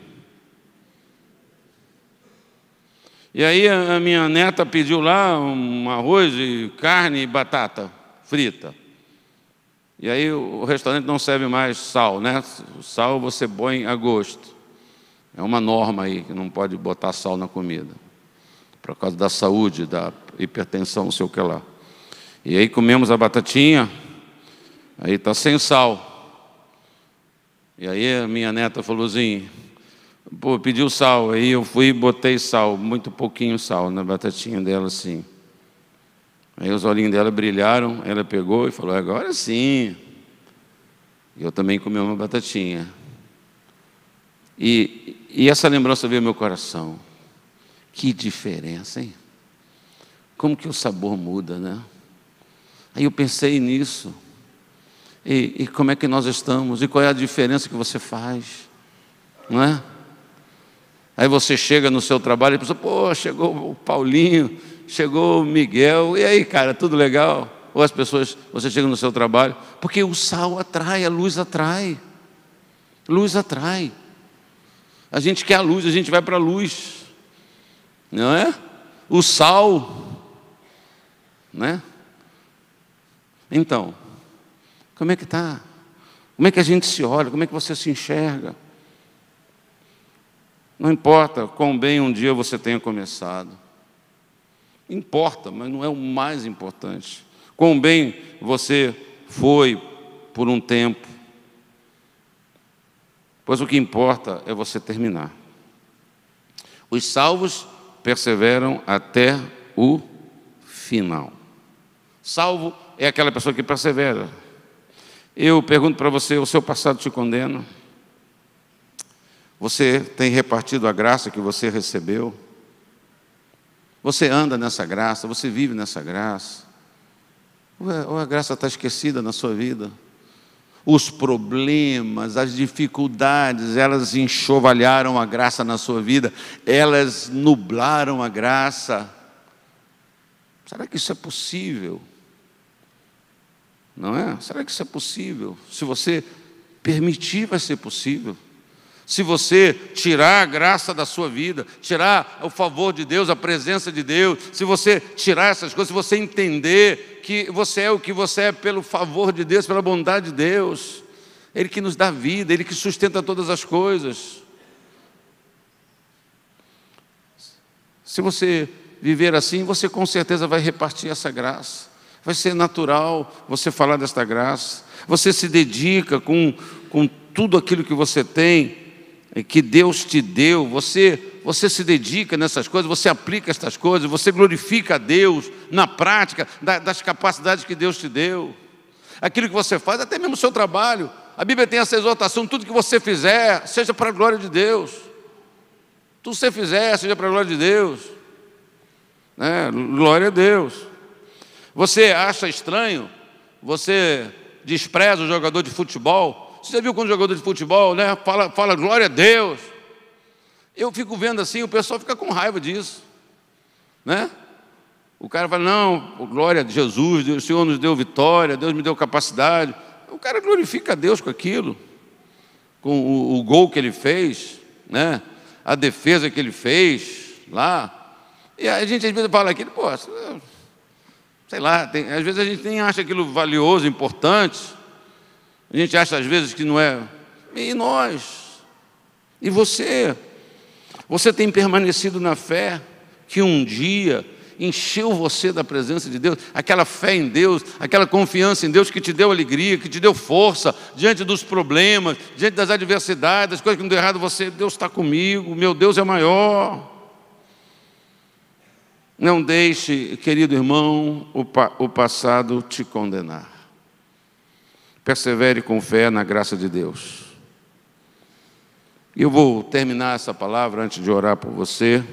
E aí a minha neta pediu lá um arroz e carne e batata frita. E aí o restaurante não serve mais sal, né? O sal você põe a gosto. É uma norma aí, que não pode botar sal na comida, por causa da saúde, da hipertensão, não sei o que lá. E aí comemos a batatinha, aí está sem sal. E aí a minha neta falou assim: pediu sal. Aí eu fui e botei sal, muito pouquinho sal na batatinha dela assim. Aí os olhinhos dela brilharam, ela pegou e falou: agora sim. Eu também comi uma batatinha. E essa lembrança veio ao meu coração. Que diferença, hein? Como que o sabor muda, né? Aí eu pensei nisso. E como é que nós estamos? E qual é a diferença que você faz? Não é? Aí você chega no seu trabalho e pensa: chegou o Paulinho, chegou o Miguel, e aí, cara, tudo legal? Ou as pessoas, você chega no seu trabalho, porque o sal atrai, a luz atrai. Luz atrai. A gente quer a luz, a gente vai para a luz, não é? O sal, né? Então, como é que está? Como é que a gente se olha? Como é que você se enxerga? Não importa quão bem um dia você tenha começado. Importa, mas não é o mais importante. Quão bem você foi por um tempo. Pois o que importa é você terminar. Os salvos perseveram até o final. Salvo é aquela pessoa que persevera. Eu pergunto para você: o seu passado te condena? Você tem repartido a graça que você recebeu? Você anda nessa graça? Você vive nessa graça? Ou a graça está esquecida na sua vida? Os problemas, as dificuldades, elas enxovalharam a graça na sua vida, elas nublaram a graça. Será que isso é possível? Não é? Será que isso é possível? Se você permitir, vai ser possível. Se você tirar a graça da sua vida, tirar o favor de Deus, a presença de Deus, se você tirar essas coisas, se você entender que você é o que você é pelo favor de Deus, pela bondade de Deus, Ele que nos dá vida, Ele que sustenta todas as coisas. Se você viver assim, você com certeza vai repartir essa graça. Vai ser natural você falar desta graça. Você se dedica com tudo aquilo que você tem, que Deus te deu. Você se dedica nessas coisas, você aplica estas coisas, você glorifica a Deus na prática das capacidades que Deus te deu. Aquilo que você faz, até mesmo o seu trabalho. A Bíblia tem essa exortação: tudo que você fizer, seja para a glória de Deus. Tudo que você fizer, seja para a glória de Deus. Glória a Deus. Você acha estranho, você despreza o jogador de futebol. Você já viu quando o jogador de futebol fala glória a Deus? Eu fico vendo assim, o pessoal fica com raiva disso. O cara fala: não, glória a Jesus, o Senhor nos deu vitória, Deus me deu capacidade. O cara glorifica a Deus com aquilo, com o gol que ele fez, a defesa que ele fez lá. E a gente às vezes fala aquilo, sei lá, às vezes a gente nem acha aquilo valioso, importante. A gente acha às vezes que não é. E nós? E você? Você tem permanecido na fé que um dia encheu você da presença de Deus, aquela fé em Deus, aquela confiança em Deus que te deu alegria, que te deu força diante dos problemas, diante das adversidades, das coisas que não deu errado, Deus está comigo, meu Deus é maior. Não deixe, querido irmão, o passado te condenar. Persevere com fé na graça de Deus. Eu vou terminar essa palavra antes de orar por você,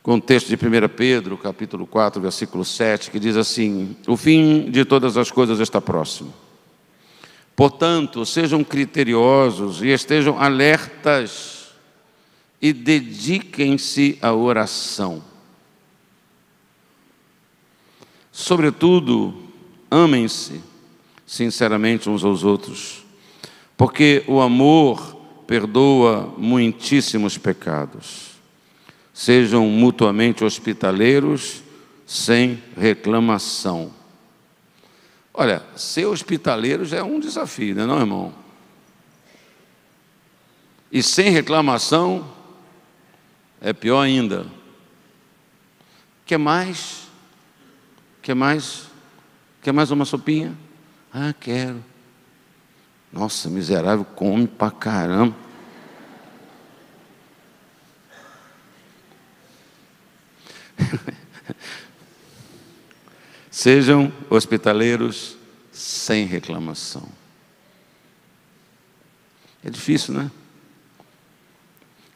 com o texto de 1 Pedro, capítulo 4, versículo 7, que diz assim: o fim de todas as coisas está próximo. Portanto, sejam criteriosos e estejam alertas e dediquem-se à oração. Sobretudo, amem-se sinceramente uns aos outros, porque o amor perdoa muitíssimos pecados. Sejam mutuamente hospitaleiros, sem reclamação. Olha, ser hospitaleiro já é um desafio, não é, não, irmão? E sem reclamação é pior ainda. Quer mais? Quer mais? Quer mais uma sopinha? Ah, quero. Nossa, miserável, come pra caramba. Sejam hospitaleiros sem reclamação. É difícil, né?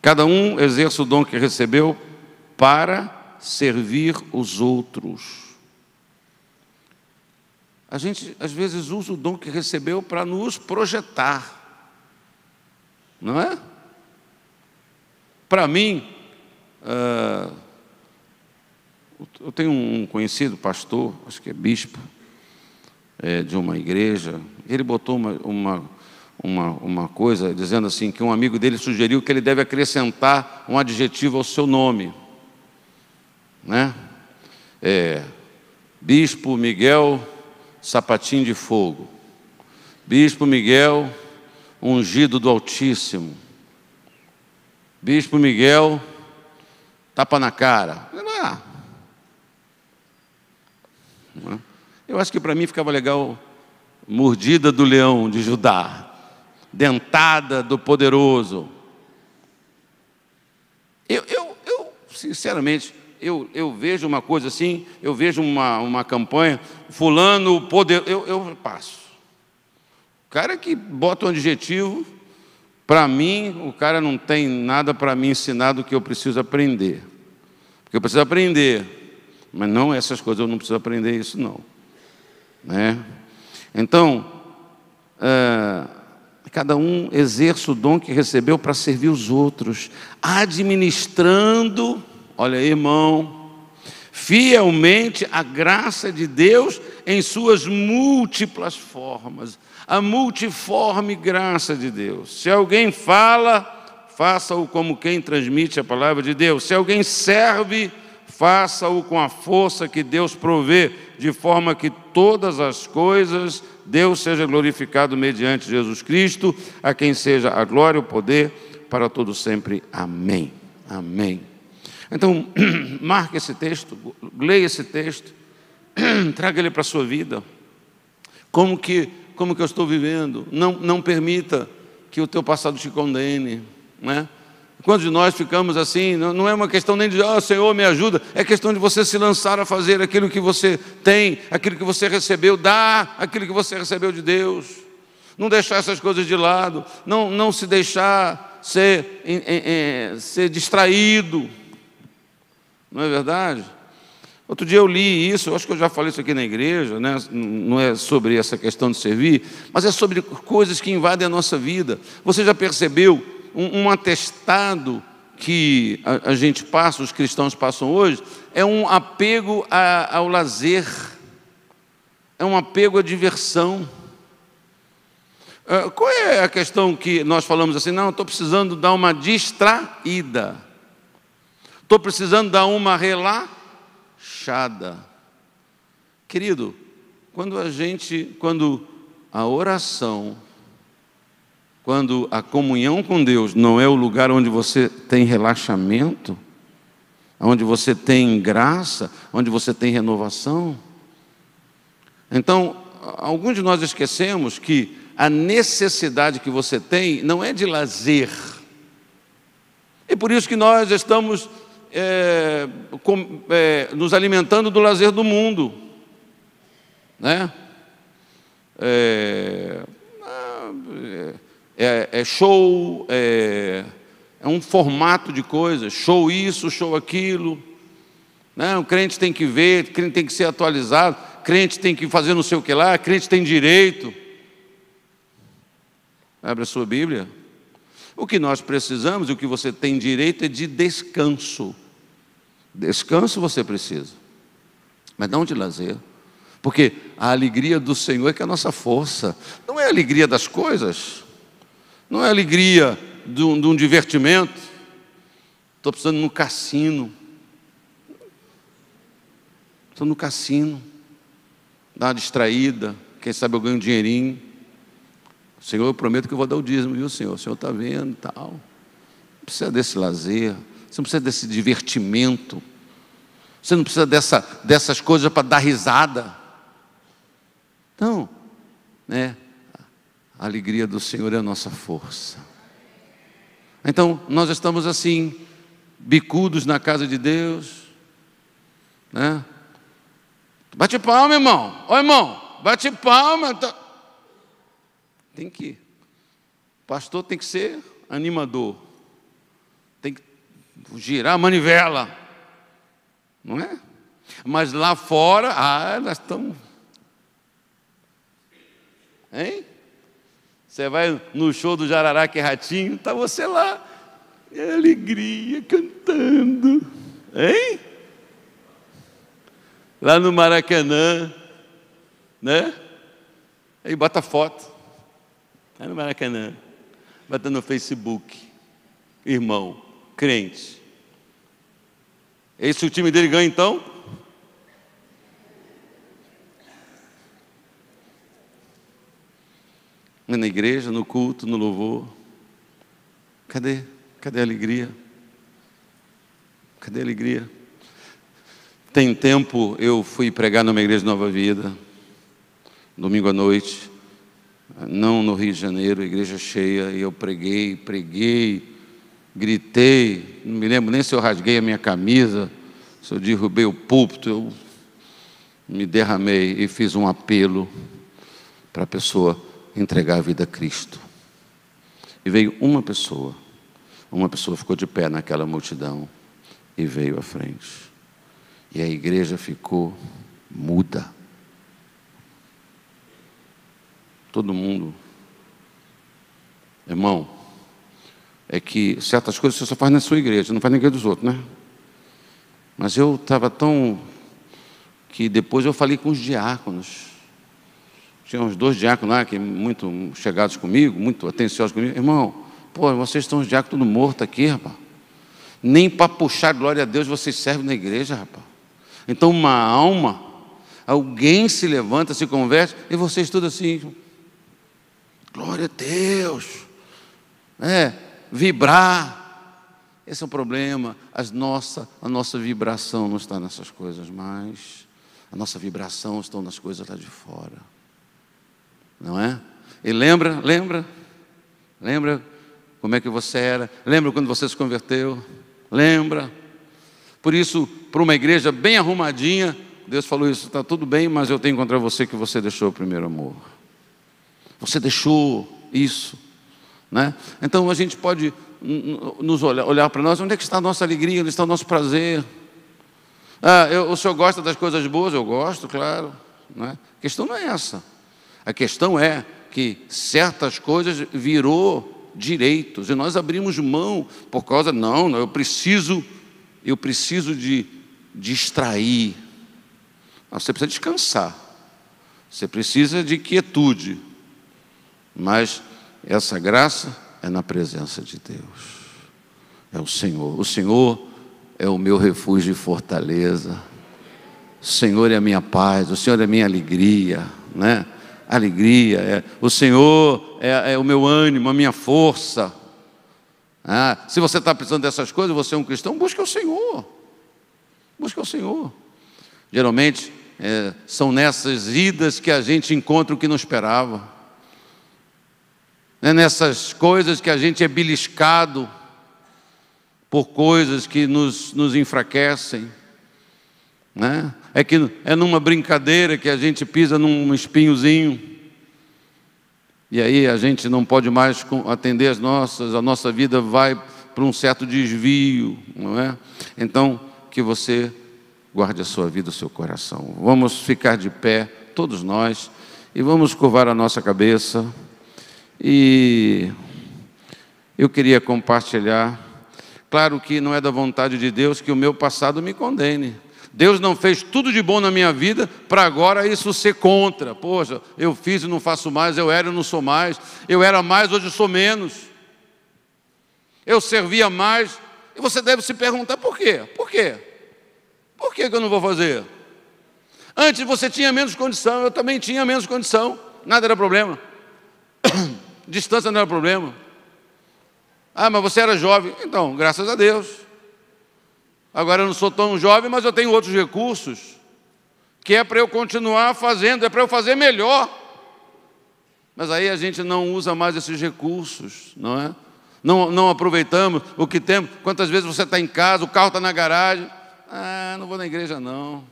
Cada um exerce o dom que recebeu para servir os outros. A gente, às vezes, usa o dom que recebeu para nos projetar. Não é? Para mim, eu tenho um conhecido pastor, acho que é bispo, de uma igreja. Ele botou uma coisa dizendo assim, que um amigo dele sugeriu que ele deve acrescentar um adjetivo ao seu nome. Bispo Miguel Sapatinho de Fogo. Bispo Miguel Ungido do Altíssimo. Bispo Miguel Tapa na cara. Eu acho que para mim ficava legal Mordida do Leão de Judá, Dentada do Poderoso. Sinceramente, eu vejo uma coisa assim, eu vejo uma campanha, fulano poder, eu passo. O cara que bota um adjetivo, para mim, o cara não tem nada para me ensinar do que eu preciso aprender. Porque eu preciso aprender, mas não essas coisas, eu não preciso aprender isso não. Então, cada um exerce o dom que recebeu para servir os outros, administrando, olha aí, irmão, fielmente a graça de Deus em suas múltiplas formas, a multiforme graça de Deus. Se alguém fala, faça-o como quem transmite a palavra de Deus. Se alguém serve, faça-o com a força que Deus provê, de forma que todas as coisas Deus seja glorificado mediante Jesus Cristo, a quem seja a glória e o poder para todos sempre. Amém. Amém. Então, marque esse texto, leia esse texto, traga ele para a sua vida. Como que eu estou vivendo? Não permita que o teu passado te condene, né? Quantos de nós ficamos assim? Não é uma questão nem de, Senhor, me ajuda. É questão de você se lançar a fazer aquilo que você tem, aquilo que você recebeu, dar aquilo que você recebeu de Deus. Não deixar essas coisas de lado, não se deixar ser distraído. Não é verdade? Outro dia eu li isso, eu acho que eu já falei isso aqui na igreja, né? Não é sobre essa questão de servir, mas é sobre coisas que invadem a nossa vida. Você já percebeu um atestado que a gente passa, os cristãos passam hoje, é um apego ao lazer, é um apego à diversão. Qual é a questão que nós falamos assim? Não, estou precisando dar uma distraída, estou precisando dar uma relaxada. Querido, quando a oração, quando a comunhão com Deus não é o lugar onde você tem relaxamento, onde você tem graça, onde você tem renovação, então, alguns de nós esquecemos que a necessidade que você tem não é de lazer. E por isso que nós estamos nos alimentando do lazer do mundo, né? Show, é um formato de coisas, show isso, show aquilo, né? O crente tem que ver, o crente tem que ser atualizado, o crente tem que fazer não sei o que lá, o crente tem direito. Abre a sua Bíblia. O que nós precisamos e o que você tem direito é de descanso. Descanso você precisa, mas não de lazer. Porque a alegria do Senhor é que é a nossa força. Não é a alegria das coisas, não é a alegria de um divertimento. Estou precisando ir no cassino. Estou no cassino, dar uma distraída, quem sabe eu ganho um dinheirinho. Senhor, eu prometo que eu vou dar o dízimo, viu, Senhor? O Senhor está vendo e tal. Não precisa desse lazer, você não precisa desse divertimento, você não precisa dessas coisas para dar risada. Não, né? A alegria do Senhor é a nossa força. Então, nós estamos assim, bicudos na casa de Deus, né? Bate palma, irmão. Ó, irmão, bate palma. Tem que ir. Pastor tem que ser animador. Tem que girar a manivela. Não é? Mas lá fora, nós estamos... Hein? Você vai no show do Jararaca e Ratinho, está você lá. É alegria, cantando. Hein? Lá no Maracanã, né? Aí bota foto. Lá no Maracanã, bota no Facebook. Irmão, crente. Esse o time dele ganha então? Na igreja, no culto, no louvor. Cadê? Cadê a alegria? Cadê a alegria? Tem tempo eu fui pregar numa igreja de Nova Vida, domingo à noite, não no Rio de Janeiro, igreja cheia, e eu preguei, gritei, não me lembro nem se eu rasguei a minha camisa, se eu derrubei o púlpito, eu me derramei e fiz um apelo para a pessoa entregar a vida a Cristo. E veio uma pessoa ficou de pé naquela multidão e veio à frente. E a igreja ficou muda. Todo mundo. Irmão, é que certas coisas você só faz na sua igreja, não faz na igreja dos outros, né? Mas eu estava tão que depois eu falei com os diáconos. Tinha uns 2 diáconos lá, que muito chegados comigo, muito atenciosos comigo. Irmão, pô, vocês estão os diáconos tudo morto aqui, rapaz. Nem para puxar glória a Deus vocês servem na igreja, rapaz. Então uma alma, alguém se levanta, se converte, e vocês tudo assim, glória a Deus, vibrar. Esse é o problema. A nossa vibração não está nessas coisas mais. A nossa vibração está nas coisas lá de fora. Não é? E lembra como é que você era? Lembra quando você se converteu? Lembra? Por isso, para uma igreja bem arrumadinha, Deus falou isso, está tudo bem, mas eu tenho contra você que você deixou o primeiro amor. Você deixou isso, né? Então a gente pode nos olhar para nós, onde é que está a nossa alegria, onde está o nosso prazer? O senhor gosta das coisas boas? Eu gosto, claro, né? A questão não é essa. A questão é que certas coisas virou direitos, e nós abrimos mão por causa, não, eu preciso de distrair. Você precisa descansar, você precisa de quietude, mas essa graça é na presença de Deus, é o Senhor é o meu refúgio e fortaleza, o Senhor é a minha paz, o Senhor é a minha alegria, né? Alegria, o Senhor é o meu ânimo, a minha força. Se você está precisando dessas coisas, você é um cristão, busque o Senhor. Busque o Senhor. Geralmente, são nessas idas que a gente encontra o que não esperava. É nessas coisas que a gente é beliscado por coisas que nos enfraquecem. Né? É numa brincadeira que a gente pisa num espinhozinho, e aí a gente não pode mais atender a nossa vida vai para um certo desvio, não é? Então, que você guarde a sua vida, o seu coração. Vamos ficar de pé, todos nós, e vamos curvar a nossa cabeça. E eu queria compartilhar, claro que não é da vontade de Deus que o meu passado me condene. Deus não fez tudo de bom na minha vida para agora isso ser contra. Poxa, eu fiz e não faço mais, eu era e não sou mais, eu era mais, hoje sou menos, eu servia mais. E você deve se perguntar por quê? Por quê? Por que eu não vou fazer? Antes você tinha menos condição, eu também tinha menos condição, nada era problema. Distância não era problema. Mas você era jovem. Então, graças a Deus. Agora eu não sou tão jovem, mas eu tenho outros recursos, que é para eu continuar fazendo, é para eu fazer melhor. Mas aí a gente não usa mais esses recursos, não é? Não aproveitamos o que temos. Quantas vezes você está em casa, o carro está na garagem, não vou na igreja não.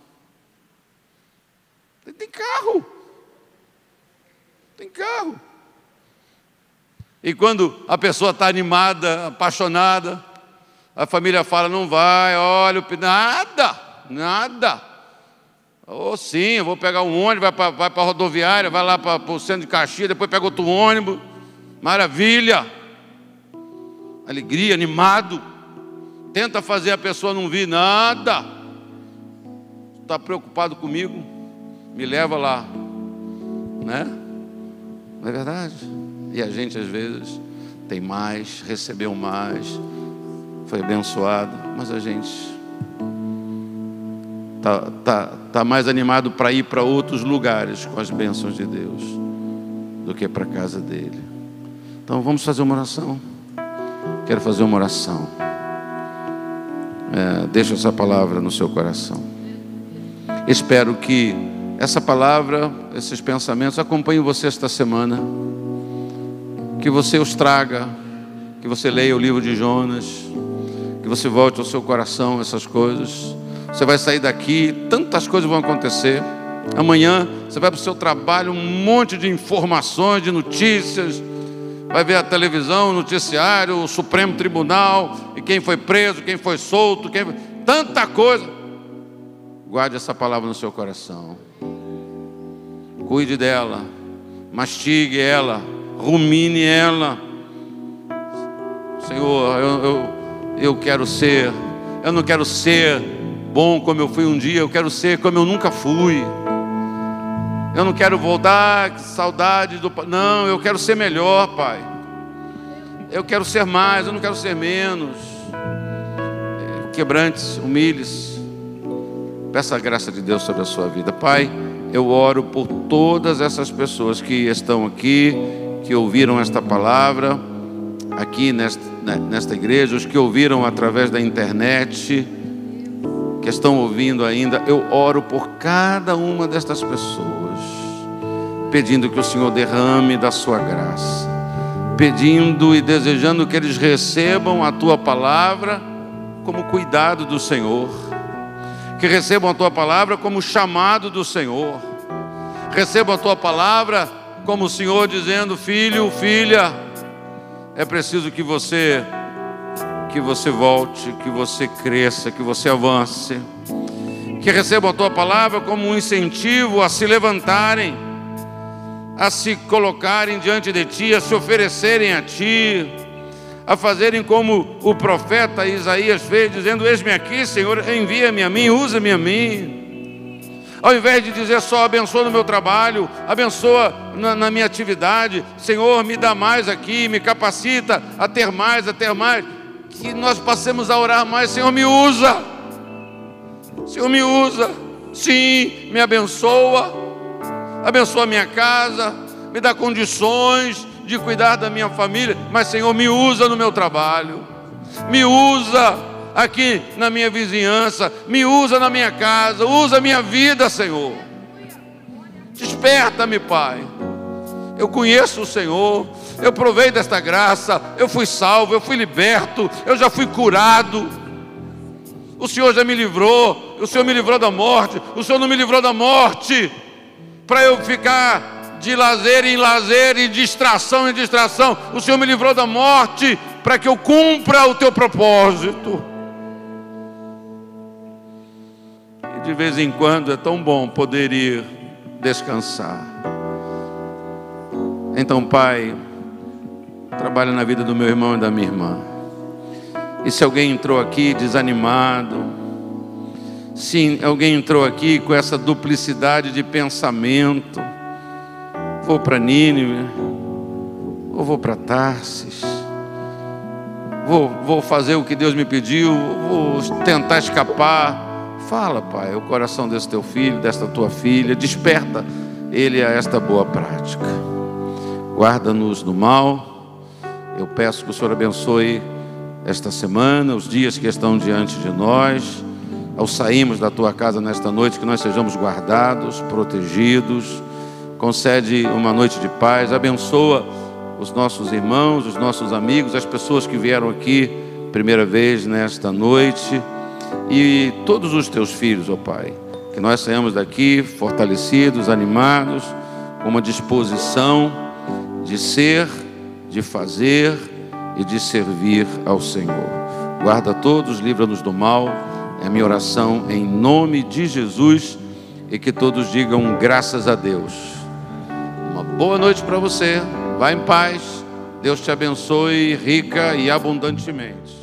Tem carro. Tem carro. E quando a pessoa está animada, apaixonada, a família fala, não vai, olha, nada. Sim, eu vou pegar um ônibus, vai para a rodoviária, vai lá para o centro de Caxias, depois pega outro ônibus, maravilha, alegria, animado. Tenta fazer a pessoa não vir, nada. Está preocupado comigo? Me leva lá, né? Não é verdade? E a gente às vezes tem mais, recebeu mais, foi abençoado, mas a gente tá mais animado para ir para outros lugares com as bênçãos de Deus do que para a casa dele. Então vamos fazer uma oração. Quero fazer uma oração. Deixa essa palavra no seu coração. Espero que essa palavra, esses pensamentos acompanhem você esta semana, que você os traga, que você leia o livro de Jonas, que você volte ao seu coração essas coisas. Você vai sair daqui, tantas coisas vão acontecer. Amanhã você vai para o seu trabalho, um monte de informações, de notícias, vai ver a televisão, o noticiário, o Supremo Tribunal, e quem foi preso, quem foi solto, tanta coisa. Guarde essa palavra no seu coração, cuide dela, mastigue ela, rumine ela. Senhor, eu quero ser, eu não quero ser bom como eu fui um dia, eu quero ser como eu nunca fui. Eu não quero voltar, que saudade do... Não, eu quero ser melhor, Pai. Eu quero ser mais, eu não quero ser menos. Quebrante-se, humilhe-se. Peça a graça de Deus sobre a sua vida. Pai, eu oro por todas essas pessoas que estão aqui, que ouviram esta palavra, aqui nesta igreja, os que ouviram através da internet, que estão ouvindo ainda. Eu oro por cada uma destas pessoas, pedindo que o Senhor derrame da sua graça, pedindo e desejando que eles recebam a tua palavra como cuidado do Senhor, que recebam a tua palavra como chamado do Senhor, recebam a tua palavra como o Senhor dizendo: filho, filha, é preciso que você volte, que você cresça, que você avance, que recebam a tua palavra como um incentivo a se levantarem, a se colocarem diante de ti, a se oferecerem a ti, a fazerem como o profeta Isaías fez, dizendo: eis-me aqui, Senhor, envia-me a mim, usa-me a mim. Ao invés de dizer só: abençoa no meu trabalho, abençoa na minha atividade, Senhor, me dá mais aqui, me capacita a ter mais, que nós passemos a orar mais: Senhor, me usa, Senhor, me usa, sim, me abençoa, abençoa a minha casa, me dá condições de cuidar da minha família, mas Senhor, me usa no meu trabalho, me usa aqui na minha vizinhança, me usa na minha casa, usa a minha vida, Senhor. Desperta-me, Pai. Eu conheço o Senhor, eu provei desta graça, eu fui salvo, eu fui liberto, eu já fui curado. O Senhor já me livrou, o Senhor me livrou da morte, o Senhor não me livrou da morte para eu ficar de lazer em lazer e distração em distração. O Senhor me livrou da morte para que eu cumpra o teu propósito. E de vez em quando é tão bom poder ir descansar. Então, Pai, trabalha na vida do meu irmão e da minha irmã. E se alguém entrou aqui desanimado, se alguém entrou aqui com essa duplicidade de pensamento: vou para Nínive, ou vou para Tarsis, vou fazer o que Deus me pediu, vou tentar escapar. Fala, Pai, o coração desse teu filho, desta tua filha, desperta ele a esta boa prática. Guarda-nos do mal. Eu peço que o Senhor abençoe esta semana, os dias que estão diante de nós. Ao sairmos da tua casa nesta noite, que nós sejamos guardados, protegidos. Concede uma noite de paz. Abençoa os nossos irmãos, os nossos amigos, as pessoas que vieram aqui primeira vez nesta noite, e todos os teus filhos, ó Pai. Que nós saímos daqui fortalecidos, animados, com uma disposição de ser, de fazer e de servir ao Senhor. Guarda todos, livra-nos do mal. É a minha oração em nome de Jesus, e que todos digam graças a Deus. Uma boa noite para você. Vá em paz. Deus te abençoe rica e abundantemente.